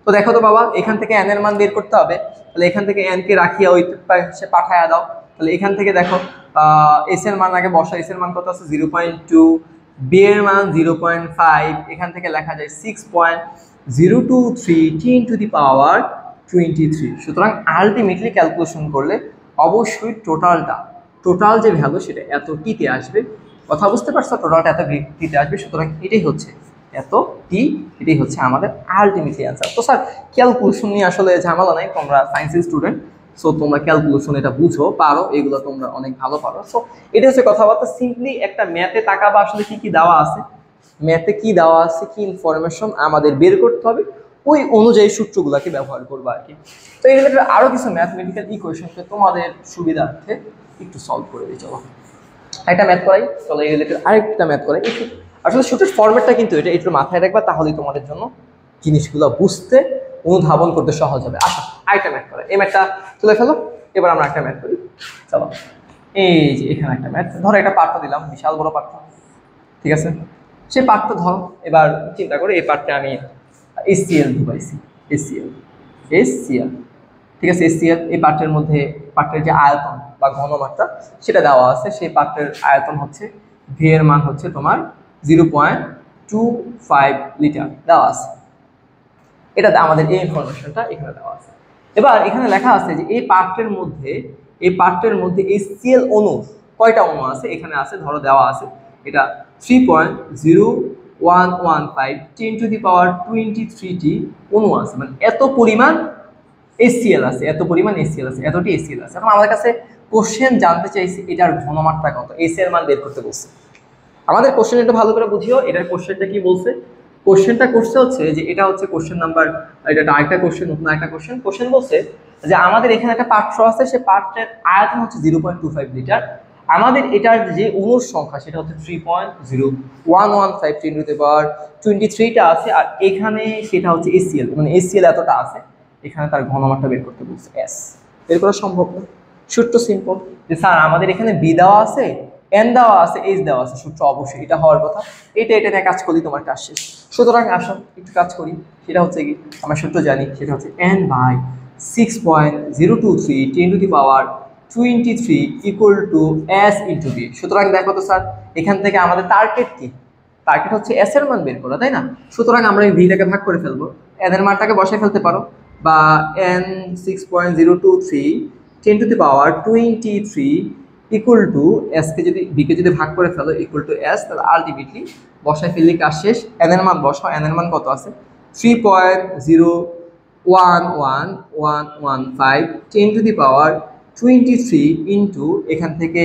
তো দেখো তো বাবা, এখান থেকে n এর মান বের করতে হবে, তাহলে এখান থেকে n কে রাখিয়া ওই পাশে পাঠায়া দাও। তাহলে এখান থেকে দেখো s এর মান আগে বসা, s এর মান কত আছে 0.2, b এর মান 0.5, এখান থেকে লেখা যায় 6.023 10 টু দি পাওয়ার 23। সুতরাং আলটিমেটলি ক্যালকুলেশন করলে অবশ্যই টোটাল যে ভ্যালু সেটা এত টিতে আসবে। কথা বুঝতে পারছো? টোটালটা এত টিতে আসবে। সুতরাং এটাই হচ্ছে এত টি, এটাই হচ্ছে আমাদের আলটিমেটলি অ্যান্সার। তো স্যার ক্যালকুলেশন নিয়ে আসলে ঝামেলা নাই, তোমরা সায়েন্সের স্টুডেন্ট, সো তোমরা ক্যালকুলেশন এটা বুঝো, পারো, এগুলো তোমরা অনেক ভালো পারো। সো এটা হচ্ছে কথাবার্তা। সিম্পলি একটা ম্যাথে তাকাবা আসলে কি কি দেওয়া আছে, ম্যাথে কি দেওয়া আছে, কি ইনফরমেশন আমাদের বের করতে হবে, ওই অনুযায়ী সূত্রগুলোকে ব্যবহার করবো আর কি। তো এই রিলেটেড আরও কিছু ম্যাথমেটিক্যাল ইকুয়েশনকে তোমাদের সুবিধার্থে একটু সলভ করে দিই। চলো একটা ম্যাথ করাই, চলো এই রিলেটেড আরেকটা ম্যাথ করাই। একটু আসলে সূত্রের ফরম্যাটটা কিন্তু এটা একটু মাথায় রাখবা, তাহলেই তোমাদের জন্য জিনিসগুলো বুঝতে, অনুধাবন করতে সহজ হবে। আসো আরেকটা ম্যাথ করে, এই ম্যাথটা তুলে ফেলো। এবার আমরা একটা ম্যাথ করি। চলো এই যে এখানে একটা ম্যাথ, ধরো একটা পার্ট দিলাম, বিশাল বড় পার্ট, ঠিক আছে? সেই পার্টটা ধরো, এবার চিন্তা করে এই পার্টটা আমি এসসিএল ঢুকাইছি, এসসিএল, ঠিক আছে? এসসিএল এই পার্টের মধ্যে পার্টের যে আয়তন বা ঘনমাত্রা সেটা দেওয়া আছে। সেই পার্টের আয়তন হচ্ছে, ভি এর মান হচ্ছে তোমার 0.25 লিটার দেওয়া আছে। এটা আমাদের এই ইনফরমেশনটা এখানে দেওয়া আছে। এবার এখানে লেখা আছে যে এই পার্টের মধ্যে এসসিএল অণু কয়টা অণু আছে, এখানে আছে, ধরো দেওয়া আছে এটা 3.0115 10 টু দি পাওয়ার 23টি অণু আছে, মানে এত পরিমাণ এসসিএল আছে, এতটি এসসিএল আছে। এখন আমাদের কাছে কোশ্চেন জানতে চাইছে এটার ঘনমাত্রা কত, এস এর মান বের করতে বলছে। আমাদের কোশ্চেন একটু ভালো করে বুঝিও, এটার কোশ্চেনটা কি বলছে। কোশ্চেনটা করছে হচ্ছে যে এটা হচ্ছে কোশ্চেন নাম্বার, এটা আরেকটা কোশ্চেন, নতুন একটা কোশ্চেন বলছে যে আমাদের এখানে একটা পাত্র আছে, সে পাত্রের আয়তন হচ্ছে 0.25 লিটার। আমাদের এটার যে অণুর সংখ্যা সেটা হচ্ছে 3.0115 10 টু দি পাওয়ার 23টা আছে, আর এখানে সেটা হচ্ছে এসসিএল, মানে এসসিএল এতটা আছে। এখানে তার ঘনমাত্রা বের করতে বলছে, এস। বের করা সম্ভব না, সূত্র সিম্পল, যে স্যার আমাদের এখানে বি দেওয়া আছে, এন দেওয়া আছে, এইচ দেওয়া আছে, সূত্র অবশ্যই এটা হওয়ার কথা। এটা নিয়ে কাজ করি, তোমার কাজ শেষ। সুতরাং আসো একটু কাজ করি। সেটা হচ্ছে কি, আমরা সূত্র জানি, সেটা হচ্ছে n by 6.023 10 to the power 23 equal to s into b. সুতরাং দেখো তো স্যার, এখান থেকে আমাদের টার্গেট কি, টার্গেট হচ্ছে এস এর মান বের করা, তাই না? সুতরাং আমরা এই ভিটাকে ভাগ করে ফেলবো, এন এর মানটাকে বসায় ফেলতে পারো, বা N 6.023 10 to the power 23 equal to S K যদি বিকে যদি ভাগ করে ফেলো ইকুয়াল টু এস, তাহলে আলটিমেটলি বসায় ফেললে কাজ শেষ। এন এর মান বসাও, এন এর মান কত আছে 3.01115 10 টু দি পাওয়ার 23 ইন্টু, এখান থেকে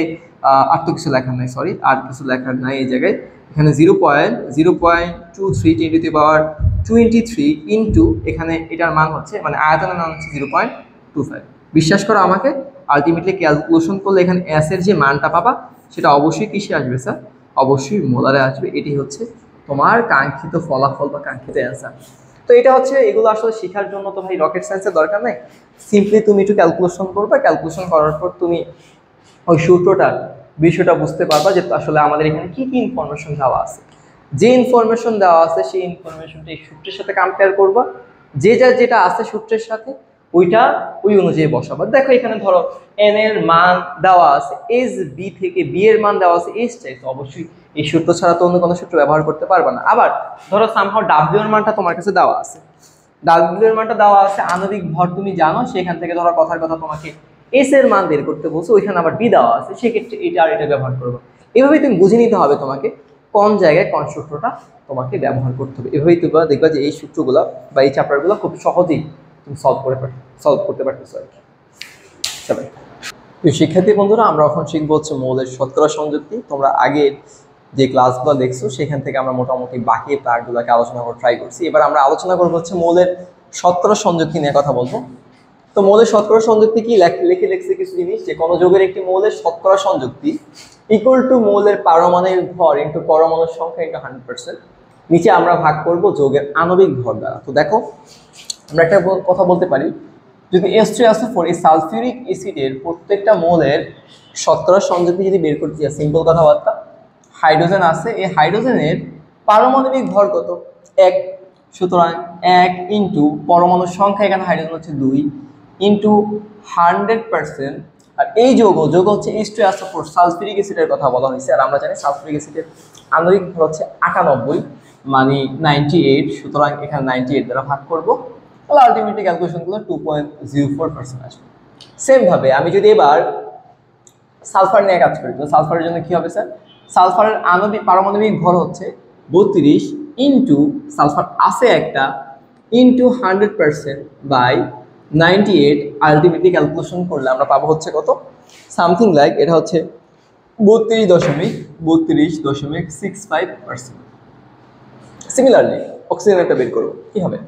আর তো কিছু লেখার নাই, সরি আর কিছু লেখার নাই এই জায়গায়, এখানে 0.23 10 টু দি পাওয়ার 23 ইন্টু, এখানে এটার মান হচ্ছে, মানে আয়তনের মান হচ্ছে 0.25। বিশ্বাস করো আমাকে, আলটিমেটলি ক্যালকুলেশন করলে এখানে এস এর যে মানটা পাবা সেটা অবশ্যই কিসে আসবে স্যার, অবশ্যই মোলারে আসবে। এটি হচ্ছে তোমার কাঙ্ক্ষিত ফলাফল বা কাঙ্ক্ষিত অ্যান্সার। তো এটা হচ্ছে, এগুলো আসলে শেখার জন্য তো ভাই রকেট সায়েন্সের দরকার নেই, সিম্পলি তুমি একটু ক্যালকুলেশন করবে, ক্যালকুলেশন করার পর তুমি ওই সূত্রটার বিষয়টা বুঝতে পারবা যে আসলে আমাদের এখানে কি কি ইনফরমেশন দেওয়া আছে। যে ইনফরমেশন দেওয়া আছে সেই ইনফরমেশনটা এই সূত্রের সাথে কম্পেয়ার করবা, যেটা আছে সূত্রের সাথে ওইটা ওই অনুযায়ী বসাবা। দেখো এখানে ধরো এন এর মান দেওয়া আছে, এস বি থেকে বি এর মান দেওয়া আছে, এস চাই, তো অবশ্যই এই সূত্র ছাড়া তো অন্য কোনো সূত্র ব্যবহার করতে পারবে না। আবার ধরো সামহাও ডাব্লিউ এর মানটা তোমার কাছে দেওয়া আছে, ডাব্লিউ এর মানটা দেওয়া আছে, আণবিক ভর তুমি জানো, সেখান থেকে ধরো কথার কথা তোমাকে এস এর মান বের করতে বলছো, ওইখানে আবার বি দেওয়া আছে, সেক্ষেত্রে এটা আর এটা ব্যবহার করবো। এভাবেই তুমি বুঝে নিতে হবে তোমাকে কোন জায়গায় কোন সূত্রটা তোমাকে ব্যবহার করতে হবে। এভাবেই তুমি দেখবা যে এই সূত্রগুলো বা এই চ্যাপ্টারগুলো খুব সহজেই তুমি সলভ করতে পারতেছো আর কি। শিক্ষার্থী বন্ধুরা, আমরা এখন শিখবো হচ্ছে মৌলের শতকরা সংযুক্তি। তোমরা আগে যে ক্লাসগুলো দেখছো সেখান থেকে আমরা মোটামুটি বাকি পার্টগুলোকে আলোচনা করে ট্রাই করছি। এবার আমরা আলোচনা করবো হচ্ছে মৌলের শতকরা সংযুক্তি নিয়ে কথা বলবো। তো মৌলের শতকরা সংযুক্তি কি লিখছে কিছু জিনিস, যে কোনো যৌগের একটি মৌলের শতকরা সংযুক্তি ইকুয়াল টু মৌলের পারমাণবিক ভর ইন্টু পরমাণুর সংখ্যা ইন্টু 100%। নিচে আমরা ভাগ করব যৌগের আণবিক ভর দ্বারা। তো দেখো আমরা একটা কথা বলতে পারি, যদি H3SO4 এই সালফিউরিক অ্যাসিডের প্রত্যেকটা মৌলের শতকরা সংযুক্তি যদি বের করতে চাই, সিম্পল কথাবার্তা, হাইড্রোজেন আছে, এই হাইড্রোজেনের পারমাণবিক ভর কত 1, সুতরাং 1 ইন্টু পরমাণুর সংখ্যা এখানে হাইড্রোজেন হচ্ছে 2 ইন্টু 100%। আর এই যৌগ হচ্ছে H2SO4 সালফিউরিক অ্যাসিডের কথা বলা হয়েছে। আর আমরা জানি সালফিউরিক অ্যাসিডের আণবিক ভর হচ্ছে 98 মানে 98। সুতরাং এখানে 98 দ্বারা ভাগ করব, তাহলে আলটিমেটলি ক্যালকুলেশন করলে 2.04% আসবে। সেম ভাবে আমি যদি এবার সালফার নিয়ে কাজ করি, তো সালফারের জন্য কি হবে স্যার? সালফারের পারমাণবিক ভর হচ্ছে 32 ইন্টু সালফার আছে একটা ইন্টু 100% বাই 98। আলটিমেটলি ক্যালকুলেশন করলে আমরা পাবো হচ্ছে কত, সামথিং লাইক এটা হচ্ছে 32.65%। সিমিলারলি অক্সিজেনটা বের করবো, কি হবে?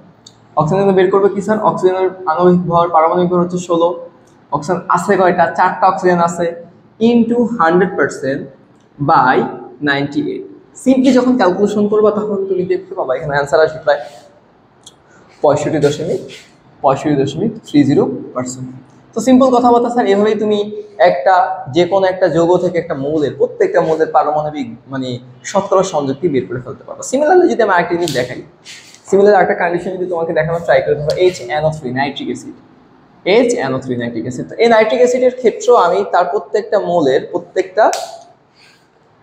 অক্সিজেন বের করবো কি স্যার? অক্সিজেনের আণবিক ভর পারমাণবিক ভর হচ্ছে 16। অক্সিজেন আছে কয়টা? 4টা অক্সিজেন আছে ইন্টু 100% বাই 98। সিম্পলি যখন ক্যালকুলেশন করবা তখন তুমি দেখতে পাবা এখানে অ্যান্সার আসবে প্রায় 65.30%। তো সিম্পল কথাবার্তা স্যার, এভাবেই তুমি যে কোনো একটা যৌগ থেকে একটা মৌলের প্রত্যেকটা মৌলের পারমাণবিক মানে শতকরা সংযুক্তি বের করে ফেলতে পারবো। সিমিলারলি যদি আমি আরেকটা জিনিস দেখাই, সিমিলার একটা কন্ডিশন যদি তোমাকে দেখানোর ট্রাই করে, ধরো HNO3 nitric acid, HNO3 nitric acid. তো এই নাইট্রিক অ্যাসিডের ক্ষেত্রেও আমি তার প্রত্যেকটা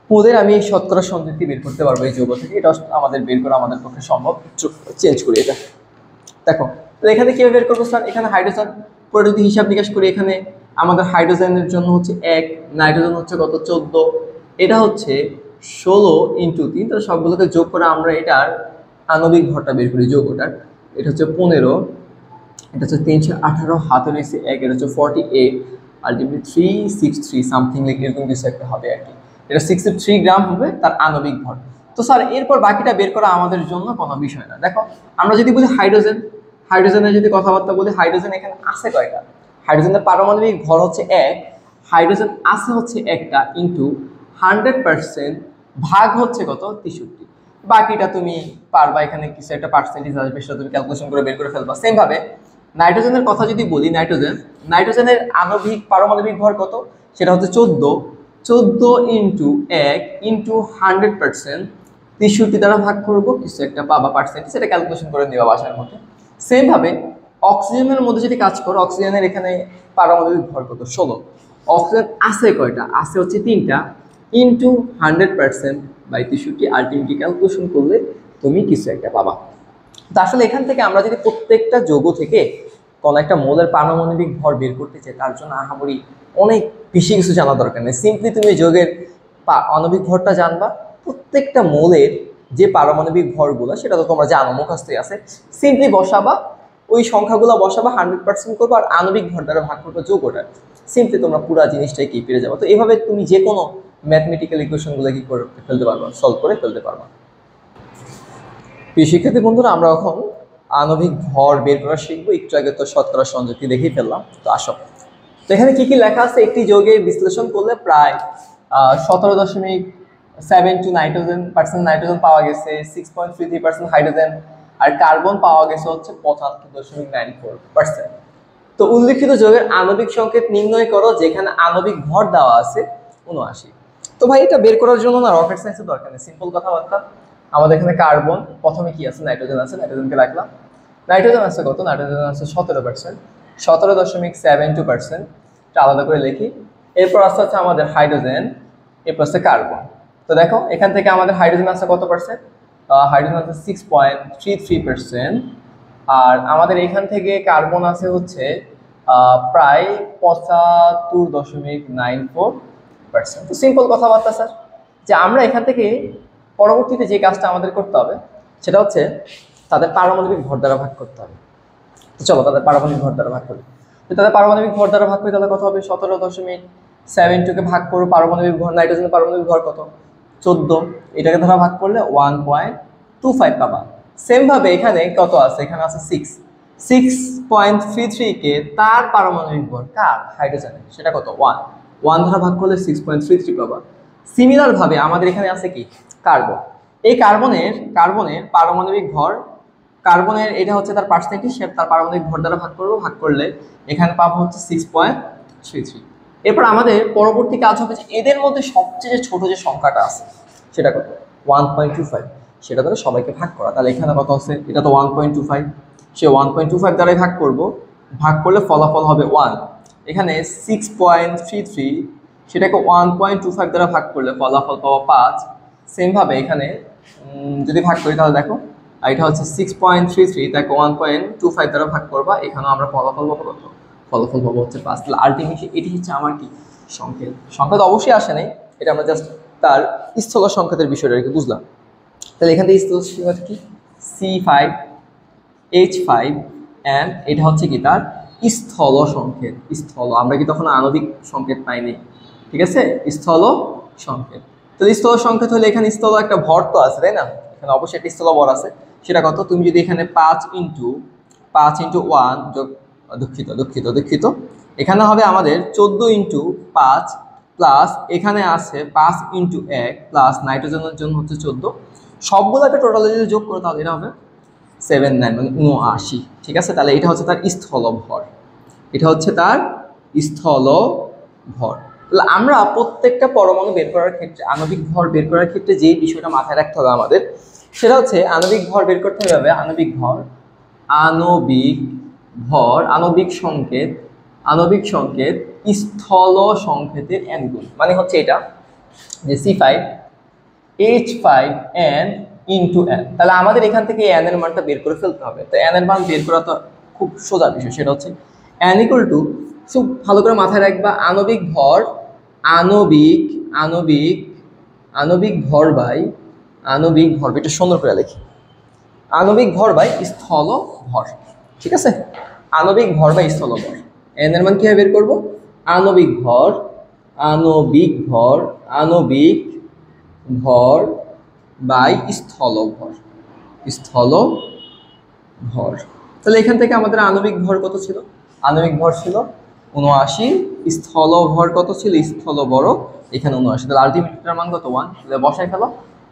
মোলের আমি শতকরা সংযুক্তি বের করতে পারবো এই যৌগ থেকে। এটা আমাদের বের করা আমাদের পক্ষে সম্ভব। চেঞ্জ করি এটা, দেখো তো এখানে কিভাবে বের করবো স্যার? এখানে হাইড্রোজেন পরে যদি হিসাব নিকাশ করি, এখানে আমাদের হাইড্রোজেনের জন্য হচ্ছে 1, নাইট্রোজেন হচ্ছে কত 14, এটা হচ্ছে 16 ইন্টু 3। তো সবগুলোকে যোগ করে আমরা এটার আণবিক ভরটা বের করি যৌগটার। এটা হচ্ছে 15, এটা হচ্ছে 318, হাতে নিয়েছি 1, এটা হচ্ছে 48, আলটিমেটলি 363 সামথিং লাইক এরকম কিছু একটা হবে আর কি। এটা 63 গ্রাম হবে তার আণবিক ভর। তো স্যার এরপর বাকিটা বের করা আমাদের জন্য কোনো বিষয় না। দেখো আমরা যদি বলি হাইড্রোজেনের যদি কথাবার্তা বলি, হাইড্রোজেন এখানে আছে কয়টা? হাইড্রোজেনের পারমাণবিক ভর হচ্ছে 1, হাইড্রোজেন আছে হচ্ছে একটা ইন্টু 100% ভাগ হচ্ছে কত 63। বাকিটা তুমি পারবা, এখানে কিছু একটা পার্সেন্টেজ আসবে সেটা তুমি ক্যালকুলেশন করে বের করে ফেলবা। সেম ভাবে নাইট্রোজেনের কথা যদি বলি, নাইট্রোজেনের পারমাণবিক ভর কত? সেটা হচ্ছে 14 ইন্টু 1 ইন্টু 100% 63 দ্বারা ভাগ করবো, কিছু একটা পাবা পার্সেন্টেজ, সেটা ক্যালকুলেশন করে নেবা বাসার মধ্যে। সেম ভাবে অক্সিজেনের মধ্যে যদি কাজ করো, অক্সিজেনের এখানে পারমাণবিক ভর কত? 16। অক্সিজেন আছে কয়টা? আছে হচ্ছে 3টা ইন্টু 100% বাই 63। আলটিমেটলি ক্যালকুলেশন করলে তুমি কিছু একটা পাবা। তো আসলে এখান থেকে আমরা যদি প্রত্যেকটা যৌগ থেকে কোনো একটা মৌলের পারমাণবিক ভর বের করতে চাই, তার জন্য আহামরি অনেক বেশি কিছু জানা দরকার নেই। সিম্পলি তুমি যৌগের আণবিক ভরটা জানবা, প্রত্যেকটা মৌলের যে পারমাণবিক ভরগুলো সেটা তো তোমরা জানো, মুখস্থই আছে। সিম্পলি বসাবা, ওই সংখ্যাগুলো বসাবা, 100% করবো, আর আণবিক ভর দ্বারা ভাগ করবো যৌগটা। সিম্পলি তোমরা পুরো জিনিসটাই কি পেরে যাবো। তো এইভাবে তুমি যে কোনো ম্যাথমেটিক্যাল ইকুয়েশনগুলো কি করে ফেলতে পারবা, সলভ করে ফেলতে পারবা। প্রিয় শিক্ষার্থী বন্ধুরা, আমরা এখন আণবিক ভর বের করা শিখবো। একটু আগে তো শতকরা সংযুক্তি দেখেই ফেললাম। তো আসো, তো এখানে কি কি লেখা আছে? একটি যৌগে বিশ্লেষণ করলে প্রায় 17.72 নাইট্রোজেন পাওয়া গেছে, 6.33% হাইড্রোজেন, আর কার্বন পাওয়া গেছে হচ্ছে 75.94%। তো উল্লিখিত যৌগের আণবিক সংকেত নির্ণয় করো যেখানে আণবিক ভর দেওয়া আছে 79। তো ভাই এটা বের করার জন্য না রকেট সায়েন্সের দরকার নেই, সিম্পল কথাবার্তা। আমাদের এখানে কার্বন, প্রথমে কি আছে? নাইট্রোজেন আছে, নাইট্রোজেনকে রাখলাম। নাইট্রোজেন আছে কত? নাইট্রোজেন আছে 17%, 17.72%, এটা আলাদা করে লিখি। এরপর আসতে হচ্ছে আমাদের হাইড্রোজেন, এরপর আছে কার্বন। তো দেখো এখান থেকে আমাদের হাইড্রোজেন আছে কত পার্সেন্ট? হাইড্রোজেন আছে 6.33%, আর আমাদের এখান থেকে কার্বন আছে হচ্ছে প্রায় 75.94%। তো সিম্পল কথাবার্তা স্যার, যে আমরা এখান থেকে পরবর্তীতে যে কাজটা আমাদের করতে হবে সেটা হচ্ছে তাদের পারমাণবিক ভর দ্বারা ভাগ করতে হবে। তো চলো তাদের পারমাণবিক ভর দ্বারা ভাগ করি। তো তাদের পারমাণবিক ভর দ্বারা ভাগ করি, তাহলে কত হবে? 17.72 কে ভাগ করবো পারমাণবিক ভর, নাইট্রোজেনের পারমাণবিক ভর কত? 14, এটাকে ধরা ভাগ করলে 1.25 পাবা। সেম ভাবে এখানে কত আছে? এখানে আছে 6.33 কে তার পারমাণবিক ভর, কার? হাইড্রোজেনের, সেটা কত? 1 ধরা ভাগ করলে 6.33 পাবা। সিমিলার ভাবে আমাদের এখানে আছে কি? কার্বন। এই কার্বনের পারমাণবিক ভর, কার্বনের এটা হচ্ছে তার পার্সেন্টেজ, তার পারমাণবিক ভর দ্বারা ভাগ করবো, ভাগ করলে এখানে পাবো হচ্ছে 6.33। এরপর আমাদের পরবর্তী কাজ হবে যে এদের মধ্যে সবচেয়ে ছোট যে সংখ্যাটা আছে সেটা কত? 1.25। সেটা দ্বারা সবাইকে ভাগ করা। তাহলে এখানে কত আছে, এটা তো 1.25, সে 1.25 দ্বারাই ভাগ করব, ভাগ করলে ফলাফল হবে 1। এখানে 6.33, সেটাকে 1.25 দ্বারা ভাগ করলে ফলাফল পাবো 5। সেমভাবে এখানে যদি ভাগ করি তাহলে দেখো, আর এটা হচ্ছে 6.33, তাকে 1.25 দ্বারা ভাগ করবা, এখানেও আমরা ফলাফল পাবো কত, ফলাফল পাবো হচ্ছে 5। তাহলে আলটিমেটলি এটি হচ্ছে আমার কি সংকেত। সংকেত অবশ্যই আসে নাই, এটা আমরা জাস্ট তার স্থল সংকেতের বিষয়টা আর কি বুঝলাম। তাহলে এখান থেকে স্থল সংকেত কি C5H5 অ্যান্ড এটা হচ্ছে কি তার স্থল সংকেত। স্থল আমরা কি তখন আণবিক সংকেত পাইনি, ঠিক আছে, স্থল সংকেত। তো স্থল সংকেত হলে এখানে স্থল একটা ভর তো আছে তাই না, এখানে অবশ্যই একটা স্থল ভর আছে। সেটা কত, তুমি যদি এখানে 5 × 1 যোগ, দুঃখিত, এখানে হবে আমাদের 14 × 5 প্লাস এখানে আছে 5 × 1 প্লাস নাইট্রোজেনের জন্য হচ্ছে 14, সবগুলোকে টোটালে যদি যোগ করো তাহলে এটা হবে 79 মানে 79, ঠিক আছে। তাহলে এটা হচ্ছে তার স্থল ভর, এটা হচ্ছে তার স্থল ভর। তাহলে আমরা প্রত্যেকটা পরমাণু বের করার ক্ষেত্রে, আণবিক ভর বের করার ক্ষেত্রে যেই বিষয়টা মাথায় রাখতে হবে আমাদের, সেটা হচ্ছে আণবিক ভর বের করতে হবে আণবিক ভর, আণবিক সংকেত স্থল সংকেতের n গুণ। মানে হচ্ছে এটা যে C5H5n × n। তাহলে আমাদের এখান থেকে n এর মানটা বের করে ফেলতে হবে। তো n এর মান বের করা তো খুব সোজা বিষয়, সেটা হচ্ছে n = খুব ভালো করে মাথায় রাখবা, আণবিক ভর এটা সুন্দর করে লিখি, আণবিক ভর বাই স্থল ভর, ঠিক আছে, আণবিক ভর বাই স্থল ভর। n এর মান কিভাবে বের করব, আণবিক ভর বাই স্থল ভর। তাহলে এখান থেকে আমাদের আণবিক ভর কত ছিল, আণবিক ভর ছিল 79, স্থল ভর কত ছিল, স্থল বড় এখানে 79, তাহলে আলটিমেটটার মান কত 1। তাহলে বসাই ফেলো,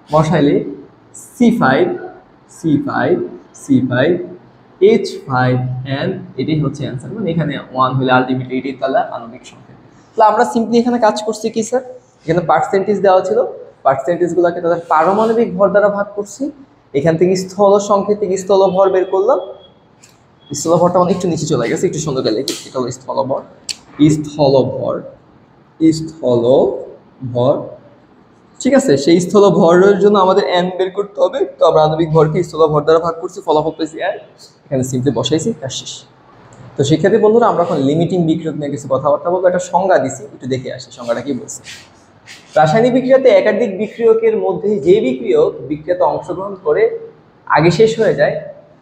বসাইলে C5H5n এটাই হচ্ছে অ্যান্সার। মানে এখানে 1 হলে আলটিমেটলি এটাই তাহলে আণবিক সংকেত। তাহলে আমরা সিম্পলি এখানে কাজ করছি কি স্যার, এখানে পার্সেন্টেজ দেওয়া ছিল, পার্সেন্টেজগুলোকে তাদের পারমাণবিক ভর দ্বারা ভাগ করছি, এখান থেকে স্থল সংকেত থেকে স্থল ভর বের করলাম। স্থল ভরটা অনেক একটু নিচে চলে গেছে, একটু সুন্দর করে লিখি, এটা হলো স্থল ভর, ঠিক আছে। সেই স্থল ভরের জন্য আমাদের n বের করতে হবে, তো আমরা আণবিক ভরকে স্থল ভর দ্বারা ভাগ করছি, ফলাফল পেয়েছি n, এখানে সিম্পলি বসাইছি, কাজ শেষ। তো শিক্ষার্থী বন্ধুরা, আমরা এখন লিমিটিং বিক্রিয়ক নিয়ে কিছু কথাবার্তা বলবো। একটা সংজ্ঞা দিছি, একটু দেখে আসি সংজ্ঞাটা কি বলছে। রাসায়নিক বিক্রিয়াতে একাধিক বিক্রিয়কের মধ্যে যে বিক্রিয়াতে অংশগ্রহণ করে আগে শেষ হয়ে যায়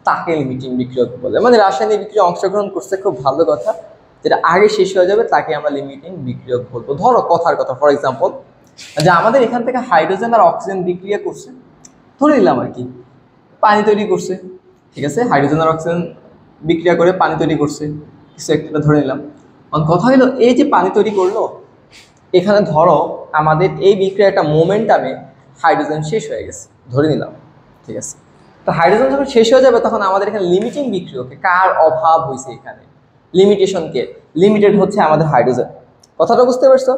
তাকে লিমিটিং বিক্রিয়ক বলে। মানে রাসায়নিক বিক্রিয়া অংশগ্রহণ করছে, খুব ভালো কথা, যেটা আগে শেষ হয়ে যাবে তাকে আমরা লিমিটিং বিক্রিয়ক বলবো। ধরো কথার কথা, ফর এক্সাম্পল, যে আমাদের এখান থেকে হাইড্রোজেন আর অক্সিজেন বিক্রিয়া করছে, ধরে নিলাম আর কি পানি তৈরি করছে, ঠিক আছে, হাইড্রোজেন আর অক্সিজেন বিক্রিয়া করে পানি তৈরি করছে, কিছু একটা ধরে নিলাম। কথা হলো এই যে পানি তৈরি করলো, এখানে ধরো আমাদের এই বিক্রিয়াটা মোমেন্টামে হাইড্রোজেন শেষ হয়ে গেছে, ধরে নিলাম, ঠিক আছে। তো হাইড্রোজেন যখন শেষ হয়ে যাবে তখন আমাদের এখানে লিমিটিং বিক্রিয়কে কার অভাব হয়েছে, এখানে লিমিটেশনকে, লিমিটেড হচ্ছে আমাদের হাইড্রোজেন। কথাটা বুঝতে পারছো?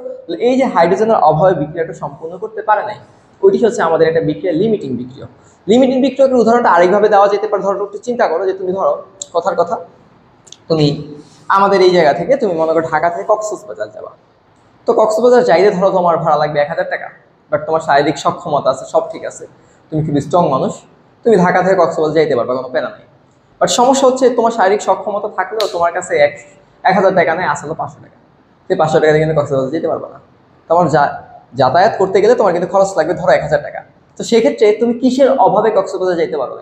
এই যে হাইড্রোজেনের অভাবে বিক্রিয়াটা সম্পূর্ণ করতে পারে নাই, ওইটি হচ্ছে আমাদের একটা বিক্রিয়া লিমিটিং বিক্রিয়ক। লিমিটিং বিক্রিয়কের উদাহরণটা আরেকভাবে দেওয়া যেতে পারে। ধরো একটু চিন্তা করো যে তুমি ধরো কথার কথা, তুমি আমাদের এই জায়গা থেকে তুমি মনে করো ঢাকা থেকে কক্সবাজার যাবা। তো কক্সবাজার যাইতে ধরো তোমার ভাড়া লাগবে 1000 টাকা, বাট তোমার শারীরিক সক্ষমতা আছে, সব ঠিক আছে, তুমি খুব স্ট্রং মানুষ, তুমি ঢাকা থেকে কক্সবাজার যাইতে পারবা, কোনো প্যারা নেই। বাট সমস্যা হচ্ছে তোমার শারীরিক সক্ষমতা থাকলেও তোমার কাছে 1000 টাকা নেই, আসলে 500 টাকা, সেই 500 টাকা দিয়ে কিন্তু কক্সবাজার যেতে পারবা না। তোমার যাতায়াত করতে গেলে তোমার কিন্তু খরচ লাগবে ধরো 1000 টাকা। তো সেক্ষেত্রে তুমি কিসের অভাবে কক্সবাজার যাইতে পারো?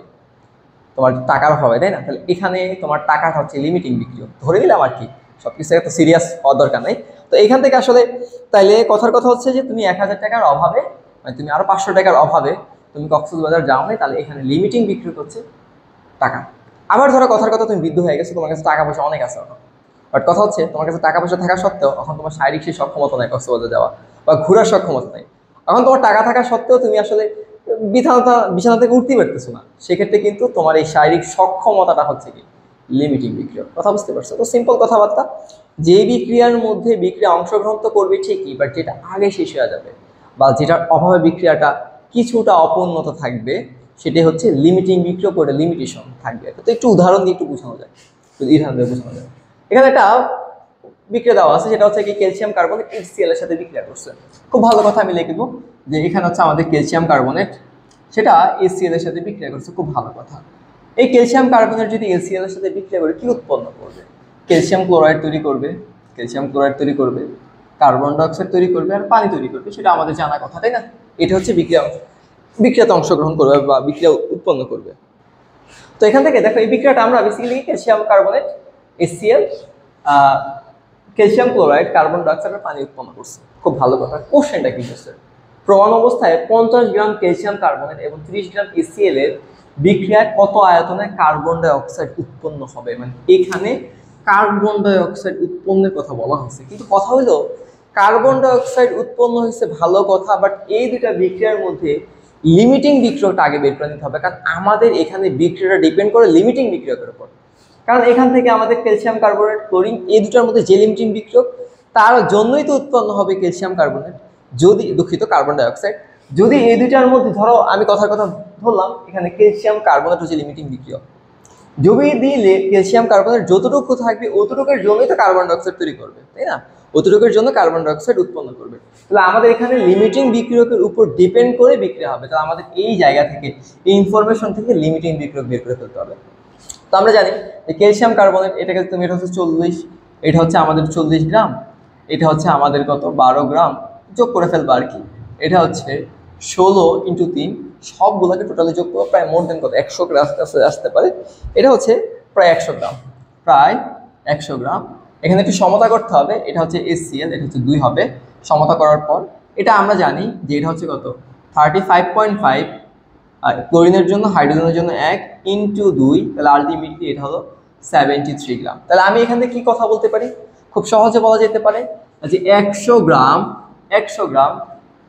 তোমার টাকার অভাবে, তাই না? তাহলে এখানে তোমার টাকাটা হচ্ছে লিমিটিং বিক্রিয়ক, ধরে নিলাম আর কি, সবকিছু এত সিরিয়াস হওয়ার দরকার নেই। তো এখান থেকে আসলে তাইলে কথার কথা হচ্ছে যে তুমি 1000 টাকার অভাবে, মানে তুমি আরো 500 টাকার অভাবে তুমি কক্সবাজার যাও নাই, তাহলে এখানে লিমিটিং বিক্রিয়ক হচ্ছে টাকা। আবার ধরো কথার কথা তুমি বৃদ্ধ হয়ে গেছো, তোমার কাছে টাকা পয়সা অনেক আছে এখন, বাট কথা হচ্ছে তোমার কাছে টাকা পয়সা থাকা সত্ত্বেও এখন তোমার শারীরিক সেই সক্ষমতা নেই কক্সবাজার যাওয়া বা ঘোরার সক্ষমতা নেই। এখন তোমার টাকা থাকা সত্ত্বেও তুমি আসলে বিছানা থেকে উঠতেই পারতেছো না, সেক্ষেত্রে কিন্তু তোমার এই শারীরিক সক্ষমতাটা হচ্ছে কি লিমিটিং বিক্রিয়া। কথা বুঝতে পারছো? তো সিম্পল কথাবার্তা, যে বিক্রিয়ার মধ্যে বিক্রিয়া অংশগ্রহণ তো করবে ঠিকই, বাট যেটা আগে শেষ হয়ে যাবে বা যেটার অভাবে বিক্রিয়াটা কিছুটা অপূর্ণত থাকবে, সেটাই হচ্ছে লিমিটিং বিক্রিয়ক, ওটা লিমিটেশন থাকবে। তো একটু উদাহরণ দিয়ে একটু বোঝানো যায়, বোঝানো যায়। এখানে একটা বিক্রিয়া দেওয়া আছে, সেটা হচ্ছে কি ক্যালসিয়াম কার্বনেট HCl এর সাথে বিক্রিয়া করছে। খুব ভালো কথা, আমি লিখে দেবো যে এখানে হচ্ছে আমাদের ক্যালসিয়াম কার্বনেট সেটা HCl এর সাথে বিক্রিয়া করছে। খুব ভালো কথা। এই ক্যালসিয়াম কার্বনেট যদি HCl এর সাথে বিক্রিয়া করে কি উৎপন্ন করবে? ক্যালসিয়াম ক্লোরাইড তৈরি করবে, ক্যালসিয়াম ক্লোরাইড তৈরি করবে, কার্বন ডাইঅক্সাইড তৈরি করবে, আর পানি তৈরি করবে। সেটা আমাদের জানা কথা, তাই না? এটা হচ্ছে বিক্রিয়াতে অংশগ্রহণ করবে বা বিক্রিয়া উৎপন্ন করবে। তো এখান থেকে দেখো এই বিক্রিয়াটা আমরা basically calcium carbonate HCl, calcium chloride, carbon dioxide আর পানি উৎপন্ন করছে। খুব ভালো কথা। কোশ্চেনটা কি করছে? প্রমাণ অবস্থায় 50 গ্রাম ক্যালসিয়াম কার্বনেট এবং 30 গ্রাম HCl এর বিক্রিয়ায় কত আয়তনে কার্বন ডাইঅক্সাইড উৎপন্ন হবে? মানে এখানে কার্বন ডাইঅক্সাইড উৎপন্নের কথা বলা হয়েছে, কিন্তু কথা হলো কার্বন ডাইঅক্সাইড উৎপন্ন হয়েছে, ভালো কথা, বাট এই দুটা বিক্রিয়ার মধ্যে লিমিটিং বিক্রিয়াটা আগে বের করে নিতে হবে। কারণ আমাদের এখানে বিক্রিয়াটা ডিপেন্ড করে লিমিটিং বিক্রিয়কের উপর। কারণ এখান থেকে আমাদের ক্যালসিয়াম কার্বনেট, ক্লোরিন, এই দুটার মধ্যে যে লিমিটিং বিক্রিয়ক, তার জন্যই তো উৎপন্ন হবে ক্যালসিয়াম কার্বনেট, যদি দুঃখিত কার্বন ডাইঅক্সাইড। যদি এই দুটার মধ্যে ধরো আমি কথার কথা ধরলাম এখানে ক্যালসিয়াম কার্বনেট হচ্ছে লিমিটিং বিক্রিয়ক, যদি দিলে ক্যালসিয়াম কার্বনেট যতটুকু থাকবে অতটুকুর জন্যই তো কার্বন ডাইঅক্সাইড তৈরি করবে, তাই না? অতটুকুর জন্য কার্বন ডাইঅক্সাইড উৎপন্ন করবে। তাহলে আমাদের এখানে লিমিটিং বিক্রিয়কের উপর ডিপেন্ড করে বিক্রিয়া হবে। তাহলে আমাদের এই জায়গা থেকে, এই ইনফরমেশন থেকে লিমিটিং বিক্রিয়ক বের করে ফেলতে হবে। তো আমরা জানি যে ক্যালসিয়াম কার্বনেট, এটাকে তুমি, এটা হচ্ছে 40, এটা হচ্ছে আমাদের 40 গ্রাম, এটা হচ্ছে আমাদের কত 12 গ্রাম, যোগ করে ফেলবো আর কি। এটা হচ্ছে 16 × 3, সবগুলোকে টোটালি যোগ করবো, প্রায় মোর দেন কত 100 গ্রাম আসতে পারে। এটা হচ্ছে প্রায় 100 গ্রাম, প্রায় 100 গ্রাম। এখানে একটু সমতা করতে হবে, এটা হচ্ছে HCl, এটা হচ্ছে 2 হবে। সমতা করার পর এটা আমরা জানি যে এটা হচ্ছে কত 35.5, আর ক্লোরিনের জন্য, হাইড্রোজেনের জন্য 1 × 2, তাহলে আলটিমেটলি এটা হলো 73 গ্রাম। তাহলে আমি এখান থেকে কি কথা বলতে পারি? খুব সহজে বলা যেতে পারে যে 100 গ্রাম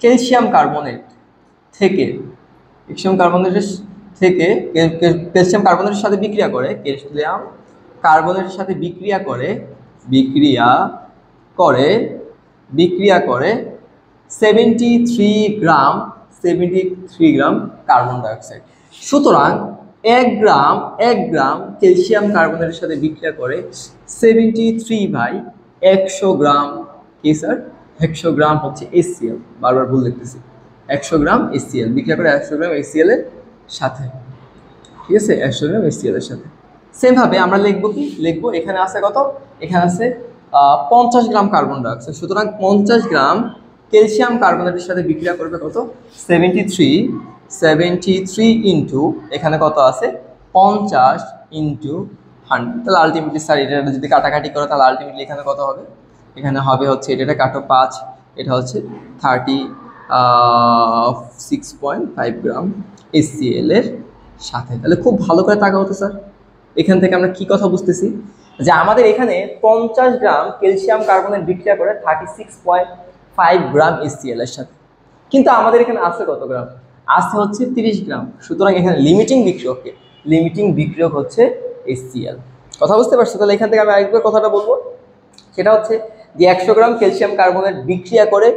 ক্যালসিয়াম কার্বনেট থেকে, ক্যালসিয়াম কার্বনেটের সাথে বিক্রিয়া করে, ক্যালসিয়াম কার্বনেটের সাথে বিক্রিয়া করে 73 গ্রাম কার্বন ডাইঅক্সাইড। সুতরাং 1 গ্রাম ক্যালসিয়াম কার্বনেটের সাথে বিক্রিয়া করে 73/100 গ্রাম কি স্যার? 100 গ্রাম হচ্ছে HCl, বারবার ভুল লিখতেছি, 100 গ্রাম HCl বিক্রিয়া করে 100 গ্রাম HCl এর সাথে, ঠিক আছে? 100 গ্রাম HCl এর সাথে। সেম ভাবে আমরা লিখবো এখানে আছে কত? এখানে আছে 50 গ্রাম কার্বন ডাইঅক্সাইড। সুতরাং 50 গ্রাম ক্যালসিয়াম কার্বনেটের সাথে বিক্রিয়া করবে কত? 73 ইন্টু এখানে কত আছে 50 ইন্টু 100। তাহলে আলটিমেটলি স্যার এটা যদি কাটাকাটি করো তাহলে আলটিমেটলি এখানে কত হবে? এখানে হবে হচ্ছে এটা কাটো 5, এটা হচ্ছে 36.5 গ্রাম HCl এর সাথে। তাহলে খুব ভালো করে তাকাও তো স্যার, এখান থেকে আমরা কি কথা বুঝতেছি? যে আমাদের এখানে 50 গ্রাম ক্যালসিয়াম কার্বনেট বিক্রিয়া করে 36.5 গ্রাম HCl এর সাথে, কিন্তু আমাদের এখানে আছে কত গ্রাম? আছে হচ্ছে 30 গ্রাম। সুতরাং এখানে লিমিটিং বিক্রিয়ক হচ্ছে HCl। কথা বুঝতে পারছো? তাহলে এখান থেকে আমি আরেকবার কথাটা বলবো, সেটা হচ্ছে যে 100 গ্রাম ক্যালসিয়াম কার্বনেট বিক্রিয়া করে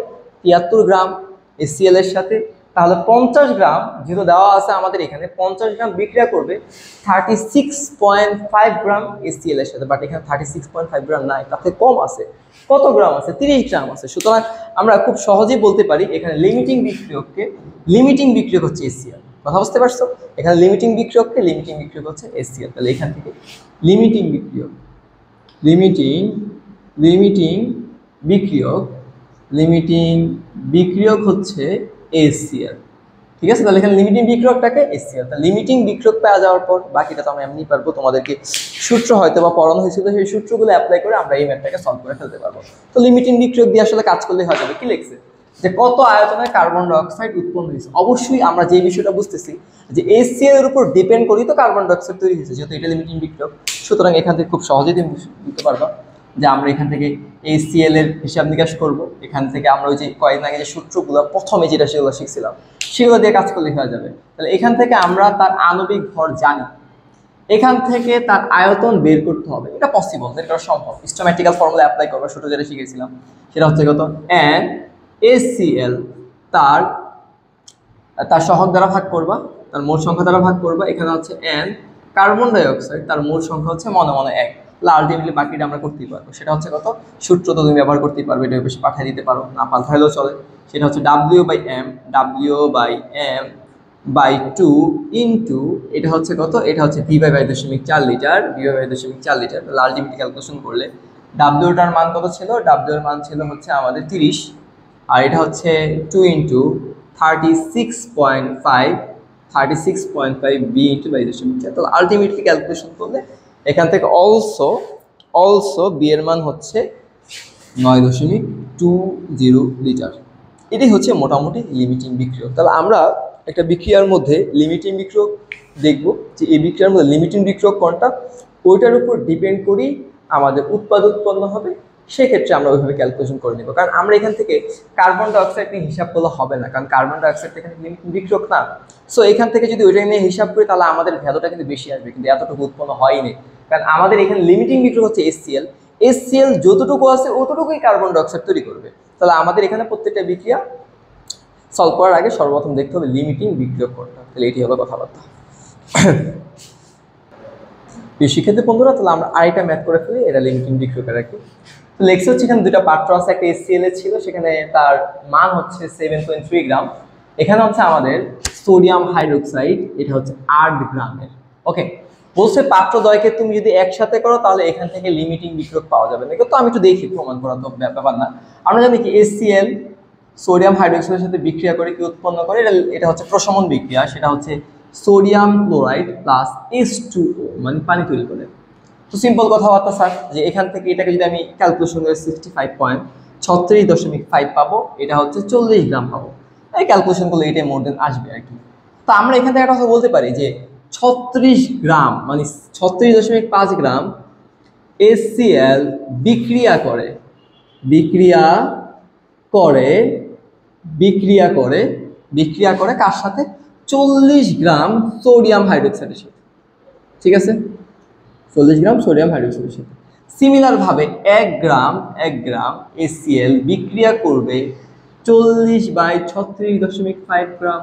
73 গ্রাম HCl এর সাথে, তাহলে 50 গ্রাম যেহেতু দেওয়া আছে আমাদের এখানে 50 গ্রাম বিক্রিয়া করবে 36.5 গ্রাম HCl এর সাথে, বাট এখানে 36.5 গ্রাম নাই, তাতে কম আছে। কত গ্রাম আছে? 30 গ্রাম আছে। সুতরাং আমরা খুব সহজেই বলতে পারি এখানে লিমিটিং বিক্রিয়ক হচ্ছে HCl। কথা বুঝতে পারছো? এখানে লিমিটিং বিক্রিয়ক হচ্ছে HCl। তাহলে এখান থেকে লিমিটিং বিক্রিয়ক হচ্ছে HCl, ঠিক আছে? তাহলে এখানে লিমিটিং বিক্রিয়কটাকে HCl। তাহলে লিমিটিং বিক্রিয়ক পাওয়া যাওয়ার পর বাকিটা তো আমি এমনি পারবো, তোমাদেরকে সূত্র হয়তো বা পড়ানো হয়েছিল, সেই সূত্রগুলো অ্যাপ্লাই করে আমরা এই ম্যাথটাকে সলভ করে ফেলতে পারবো। তো লিমিটিং বিক্রিয়ক দিয়ে আসলে কাজ করলে হয়ে যাবে। কি লিখছে? যে কত আয়তনে কার্বন ডাইঅক্সাইড উৎপন্ন হয়েছে। অবশ্যই আমরা যে বিষয়টা বুঝতেছি যে HCl এর উপর ডিপেন্ড করেই তো কার্বন ডাইঅক্সাইড তৈরি হয়েছে, যেহেতু এটা লিমিটিং বিক্রিয়ক। সুতরাং এখান থেকে খুব সহজেই তুমি বুঝতে পারবা যে আমরা এখান থেকে HCl এর হিসাব নিকাশ করব। এখান থেকে আমরা ওই যে কয়েকদিন আগে যে সূত্রগুলো প্রথমে সেগুলো শিখছিলাম, সেগুলো দিয়ে কাজ করলে হয়ে যাবে। তাহলে এখান থেকে আমরা তার আণবিক ভর জানি, এখান থেকে তার আয়তন বের করতে হবে। এটা পসিবল, বের করা সম্ভব। স্টোম্যাটিক্যাল ফর্মুলা অ্যাপ্লাই করবো, সূত্র যেটা শিখেছিলাম সেটা হচ্ছে কত? NaCl তার সহগ দ্বারা ভাগ করবা, তার মোট সংখ্যা দ্বারা ভাগ করবা, এখানে হচ্ছে n, কার্বন ডাই অক্সাইড তার মোট সংখ্যা হচ্ছে মনে মনে 1। তাহলে আলটিমেটলি বাকিটা আমরা করতেই পারবো, সেটা হচ্ছে কত, সূত্র তো তুমি ব্যবহার করতেই পারবে, এটা বেশি পাঠিয়ে দিতে পারো, না পাঠাইলেও চলে। সেটা হচ্ছে W/m বাই 2 ইন্টু এটা হচ্ছে কত, এটা হচ্ছে V/2.4 লিটার, V/2.4 লিটার। তাহলে আলটিমেটলি ক্যালকুলেশন করলে ডাব্লিউটার মান কত ছিল, ডাব্লিউ এর মান ছিল হচ্ছে আমাদের 30, আর এটা হচ্ছে 2 ইন্টু 36.5 বি ইন্টু 22.4। তাহলে আলটিমেটলি ক্যালকুলেশন করলে এখান থেকে অলসো বি এর মান হচ্ছে 9.20 লিটার। এটাই হচ্ছে মোটামুটি লিমিটিং বিক্রিয়ক। তাহলে আমরা একটা বিক্রিয়ার মধ্যে লিমিটিং বিক্রিয়ক দেখব, যে এই বিক্রিয়ার মধ্যে লিমিটিং বিক্রিয়ক কোনটা, ওইটার উপর ডিপেন্ড করি আমাদের উৎপন্ন হবে। সেক্ষেত্রে আমরা ওইভাবে ক্যালকুলেশন করে নেব, কারণ আমরা এখান থেকে কার্বন ডাই অক্সাইড নিয়ে হিসাব করলে হবে না, কারণ কার্বন ডাই অক্সাইড এখানে লিমিটিং বিক্রিয়ক না। সো এখান থেকে যদি ওইটা নিয়ে হিসাব করি তাহলে আমাদের ভ্যালুটা কিন্তু বেশি আসবে, কিন্তু এতটুকু উৎপন্ন হয়নি, কারণ আমাদের এখানে লিমিটিং বিক্রিয়ক হচ্ছে HCl যতটুকু আছে অতটুকুই কার্বন ডাই অক্সাইড তৈরি করবে। তাহলে আমাদের এখানে প্রত্যেকটা বিক্রিয়া সলভ করার আগে সর্বপ্রথম দেখতে হবে লিমিটিং বিক্রিয়ক কোনটা। তাহলে এটি হলো কথাবার্তা। শিক্ষার্থী বন্ধুরা, তাহলে আমরা আরেকটা ম্যাথ করে ফেলি, এটা লিমিটিং বিক্রিয়ক রাখি। তো লেখছে হচ্ছে এখানে দুটো পাত্র আছে, একটা HCl ছিল, সেখানে তার মান হচ্ছে 7.3 গ্রাম। এখানে হচ্ছে আমাদের সোডিয়াম হাইড্রোক্সাইড, এটা হচ্ছে 8 গ্রামের। ওকে, বলছে পাত্র দ্বয়কে তুমি যদি একসাথে করো তাহলে এখান থেকে লিমিটিং বিক্রিয়ক পাওয়া যাবে না, কিন্তু আমি একটু দেখি, প্রমাণ করা তো ব্যাপার না। আমরা জানি কি HCl সোডিয়াম হাইড্রোক্সাইডের সাথে বিক্রিয়া করে কি উৎপন্ন করে, এটা হচ্ছে প্রশমন বিক্রিয়া, সেটা হচ্ছে সোডিয়াম ক্লোরাইড প্লাস H2O, মানে পানি তৈরি করে। তো সিম্পল কথাবার্তা স্যার, যে এখান থেকে এটাকে যদি আমি ক্যালকুলেশন করি 65.36.5 পাবো, এটা হচ্ছে 40 গ্রাম পাবো। এই ক্যালকুলেশন করলে এটাই মোর দেন আসবে আর কি। তো আমরা এখান থেকে একটা কথা বলতে পারি যে 36 গ্রাম মানে 36.5 গ্রাম HCl বিক্রিয়া করে কার সাথে, 40 গ্রাম সোডিয়াম হাইড্রোক্সাইডের সাথে। ঠিক আছে, 40 গ্রাম সোডিয়াম হাইড্রোক্সাইডের সাথে। সিমিলার ভাবে 1 গ্রাম HCl বিক্রিয়া করবে 40/36.5 গ্রাম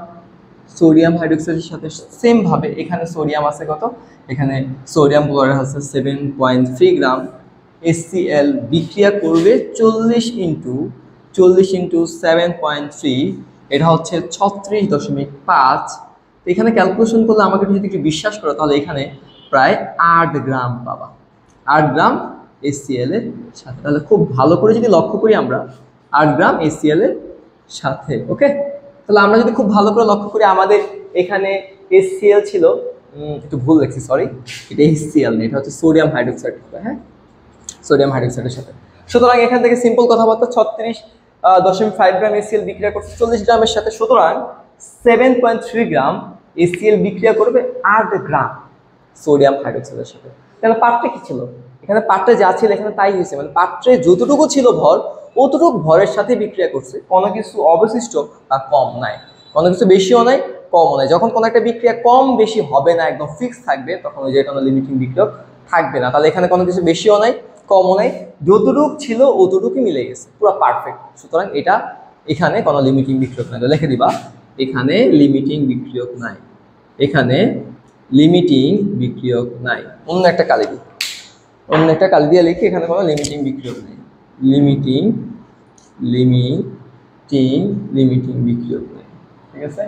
সোডিয়াম হাইড্রোক্সাইডের সাথে। সেম ভাবে এখানে সোডিয়াম আছে কত, এখানে সোডিয়াম ক্লোরাইড আছে 7.3 গ্রাম, HCl বিক্রিয়া করবে 40 ইন্টু 7.3, এটা হচ্ছে 36.5। এখানে ক্যালকুলেশন করলে আমাকে যদি একটু বিশ্বাস করো তাহলে এখানে প্রায় 8 গ্রাম পাবা, 8 গ্রাম HCl এর সাথে। তাহলে খুব ভালো করে যদি লক্ষ্য করি আমরা 8 গ্রাম HCl এর সাথে। ওকে, তাহলে আমরা যদি খুব ভালো করে লক্ষ্য করি আমাদের এখানে HCl ছিল, একটু ভুল লিখছি সরি, এটা HCl না, এটা হচ্ছে সোডিয়াম হাইড্রোক্সাইড। হ্যাঁ, সোডিয়াম হাইড্রোক্সাইডের সাথে। সুতরাং এখান থেকে সিম্পল কথাবার্তা 36.5 গ্রাম HCl বিক্রিয়া করছে 40 গ্রামের সাথে, সুতরাং 7.3 গ্রাম HCl বিক্রিয়া করবে 8 গ্রাম সোডিয়াম হাইড্রোক্সাইডের সাথে। তাহলে পাত্রে কি ছিল, এখানে পাত্রে যা ছিল এখানে তাই হয়েছে, মানে পাত্রে যতটুকু ছিল ভর অতটুকু ভরের সাথে বিক্রিয়া করছে, কোনো কিছু অবশিষ্ট বা কম নাই, কোনো কিছু বেশিও নাই কমও নাই। যখন কোনো একটা বিক্রিয়া কম বেশি হবে না, একদম ফিক্স থাকবে, তখন ওই যে কোনো লিমিটিং বিক্রিয়ক থাকবে না। তাহলে এখানে কোনো কিছু বেশিও নাই কমও নাই, যতটুকু ছিল অতটুকুই মিলে গেছে, পুরো পারফেক্ট। সুতরাং এটা এখানে কোনো লিমিটিং বিক্রিয়ক নাই, লিখে দিবা এখানে লিমিটিং বিক্রিয়ক নাই, এখানে লিমিটিং বিক্রিয়ক নাই। অন্য একটা কালি দিয়ে লিখি এখানে কোনো লিমিটিং বিক্রিয়ক নেই, লিমিটিং বিক্রিয়ক নেই। ঠিক আছে,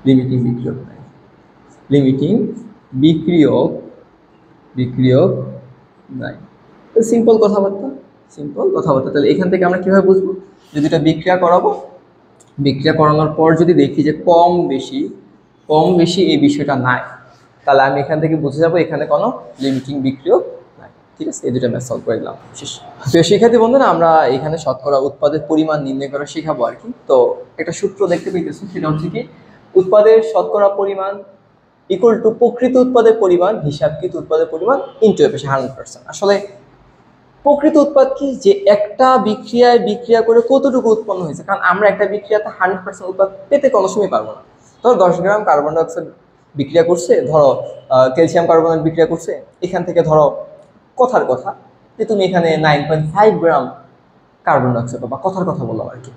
লিমিটিং বিক্রিয়ক নাই, লিমিটিং বিক্রিয়ক নাই। সিম্পল কথাবার্তা। তাহলে এখান থেকে আমরা কিভাবে বুঝবো, যদি এটা বিক্রিয়া করাবো, বিক্রিয়া করানোর পর যদি দেখি যে কম বেশি এই বিষয়টা নাই, তাহলে আমি এখান থেকে বুঝে যাবো এখানে কোনো লিমিটিং বিক্রিয়ক নাই। ঠিক আছে, এই দুটো ম্যাথ সলভ করে দিলাম, শেষ। প্রিয় শিক্ষার্থী বন্ধুরা, আমরা এখানে শতকরা উৎপাদের পরিমাণ নির্ণয় করা শেখাবো আর কি। তো একটা সূত্র দেখতে পেয়েছি, সেটা হচ্ছে কি, উৎপাদের শতকরা পরিমাণ ইকুয়াল টু প্রকৃত উৎপাদের পরিমাণ হিসাবকৃত উৎপাদের পরিমাণ ইনটু 100%। আসলে প্রকৃত উৎপাদ কি, যে একটা বিক্রিয়ায় বিক্রিয়া করে কতটুকু উৎপন্ন হয়েছে, কারণ আমরা একটা বিক্রিয়াতে 100% উৎপাদ পেতে কোনো সময় পারবো না। ধরো 10 গ্রাম কার্বন ডাই অক্সাইড বিক্রিয়া করছে, ধরো ক্যালসিয়াম কার্বনেট বিক্রিয়া করছে, এখান থেকে ধরো কথার কথা যে তুমি এখানে 9.5 গ্রাম কার্বন ডাই অক্সাইড বা কথার কথা বললাম আর কি।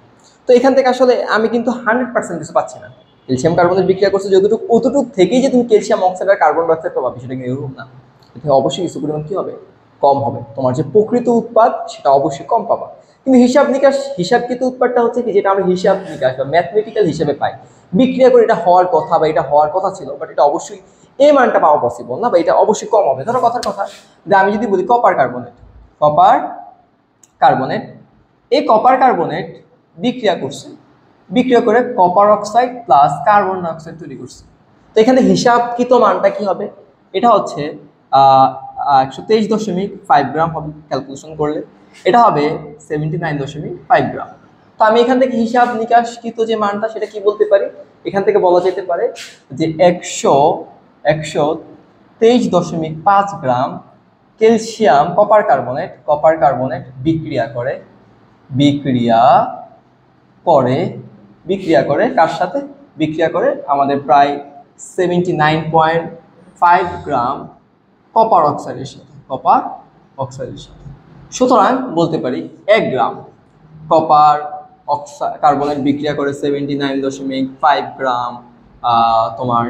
তো এখান থেকে আসলে আমি কিন্তু 100% কিছু পাচ্ছি না, ক্যালসিয়াম কার্বনেট বিক্রিয়া করছে যতটুকু, অতটুকু থেকেই যে তুমি ক্যালসিয়াম অক্সাইড আর কার্বন ডাইঅক্সাইড পাবা, বিষয়টা কিন্তু এরকম না। এতে অবশ্যই কিছু পরিমাণ কি হবে, কম হবে। তোমার যে প্রকৃত উৎপাদ সেটা অবশ্যই কম পাবা। কিন্তু হিসাব নিকাশ, হিসাবকৃত উৎপাদটা হচ্ছে কি, যেটা আমরা হিসাব নিকাশ বা ম্যাথমেটিক্যাল হিসেবে পাই, বিক্রিয়া করে এটা হওয়ার কথা বা এটা হওয়ার কথা ছিল, বাট এটা অবশ্যই এই মানটা পাওয়া পসিবল না, বা এটা অবশ্যই কম হবে। ধরো কথার কথা যে আমি যদি বলি কপার কার্বনেট, কপার কার্বনেট, এই কপার কার্বনেট বিক্রিয়া করছে, বিক্রিয়া করে copper oxide plus carbon dioxide তৈরি করছে। তো এখানে হিসাবকৃত মানটা কি হবে, এটা হচ্ছে 123.5 গ্রাম হবে ক্যালকুলেশন করলে, এটা হবে 79.5 গ্রাম। তো আমি এখান থেকে হিসাব নিকাশকৃত যে মানটা সেটা কি বলতে পারি, এখান থেকে বলা যেতে পারে যে 123.5 গ্রাম ক্যালসিয়াম কপার কার্বনেট বিক্রিয়া করে, বিক্রিয়া করে কার সাথে, বিক্রিয়া করে আমাদের প্রায় 79.5 গ্রাম কপার অক্সাইডের সাথে, সুতরাং বলতে পারি 1 গ্রাম কপার কার্বনেট বিক্রিয়া করে 79.5 গ্রাম তোমার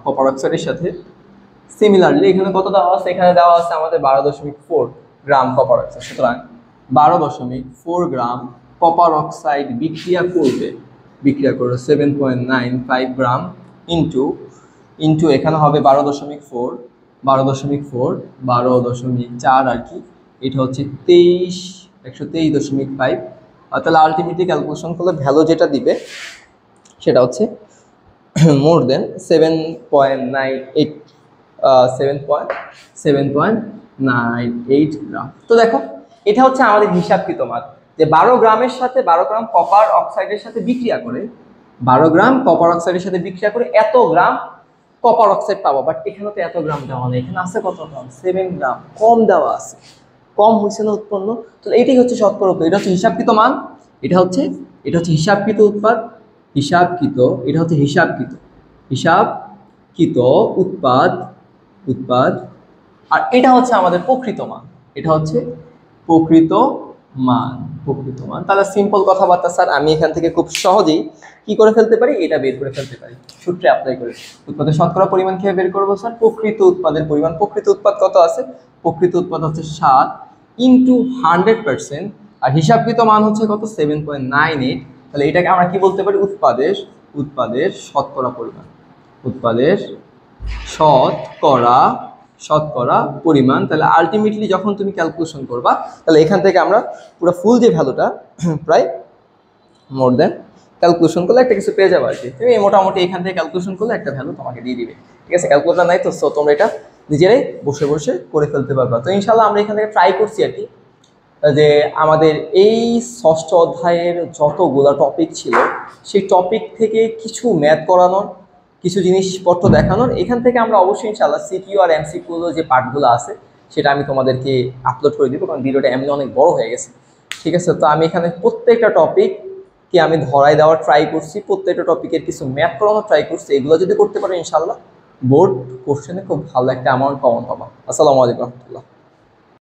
কপার অক্সাইডের সাথে। সিমিলারলি এখানে কত দেওয়া আছে, এখানে দেওয়া আছে আমাদের 12.4 গ্রাম কপার অক্সাইড। সুতরাং 12.4 গ্রাম কপার অক্সাইড বিক্রিয়া করবে 7.95 গ্রাম ইন্টু এখানে হবে 12.4 আর কি, এটা হচ্ছে 123.5। তাহলে আলটিমেটলি ক্যালকুলেশন করলে ভ্যালু যেটা দিবে সেটা হচ্ছে মোর দেন 7.98 গ্রাম। তো দেখো এটা হচ্ছে আমাদের হিসাবকৃত মান, যে 12 গ্রামের সাথে 12 গ্রাম কপার অক্সাইডের সাথে বিক্রিয়া করে, 12 গ্রাম কপার অক্সাইডের সাথে বিক্রিয়া করে এত গ্রাম কপার অক্সাইড পাবো। বাট এখানে তো এত গ্রাম দেওয়া নেই, এখানে আছে কত গ্রাম, 7 গ্রাম কম দেওয়া আছে, কম হয়েছে না উৎপন্ন। তো এটাই হচ্ছে শতকরা উৎপাদ, এটা হচ্ছে হিসাবকৃত মান, এটা হচ্ছে হিসাবকৃত উৎপাদ, এটা হচ্ছে হিসাবকৃত উৎপাদ। আর এটা হচ্ছে আমাদের প্রকৃত মান, এটা হচ্ছে প্রকৃত মান। তাহলে সিম্পল কথাবার্তা স্যার, আমি এখান থেকে খুব সহজেই কি করে ফেলতে পারি, এটা বের করে ফেলতে পারি সূত্রে অ্যাপ্লাই করে। উৎপাদের শতকরা পরিমাণ কিভাবে বের করবো স্যার, প্রকৃত উৎপাদের পরিমাণ, প্রকৃত উৎপাদ কত আছে, প্রকৃত উৎপাদ হচ্ছে 7 ইন্টু 100%, আর হিসাবকৃত মান হচ্ছে কত 7.98। তাহলে এটাকে আমরা কি বলতে পারি, উৎপাদের শতকরা পরিমাণ, শতকরা পরিমাণ। তাহলে আলটিমেটলি যখন তুমি ক্যালকুলেশন করবা, তাহলে এখান থেকে আমরা পুরো ফুল যে ভ্যালুটা প্রায় মোর দেন ক্যালকুলেশন করলে একটা কিছু পেয়ে যাবে আর কি। তুমি মোটামুটি এখান থেকে ক্যালকুলেশন করলে একটা ভ্যালু তোমাকে দিয়ে দিবে, ঠিক আছে। ক্যালকুলেটর নাই তো, সো তোমরা এটা নিজেরাই বসে বসে করে ফেলতে পারবা। তো ইনশাল্লাহ আমরা এখান থেকে ট্রাই করছি আর কি, যে আমাদের এই ষষ্ঠ অধ্যায়ের যতগুলো টপিক ছিল সেই টপিক থেকে কিছু ম্যাথ করানোর, কিছু জিনিসপত্র দেখানোর। এখান থেকে আমরা অবশ্যই ইনশাল্লাহ সিকিউ আর এমসিকিউ যে পার্টগুলো আছে সেটা আমি তোমাদেরকে আপলোড করে দিব, কারণ ভিডিওটা এমনি অনেক বড় হয়ে গেছে, ঠিক আছে। তো আমি এখানে প্রত্যেকটা টপিককে আমি ধরাই দেওয়ার ট্রাই করছি, প্রত্যেকটা টপিকের কিছু ম্যাথ করানোর ট্রাই করছি। এগুলো যদি করতে পারো ইনশাল্লাহ বোর্ড কোশ্চেনে খুব ভালো একটা অ্যামাউন্ট কমন পাবা। আসসালামু আলাইকুম রহমতুল্লাহ।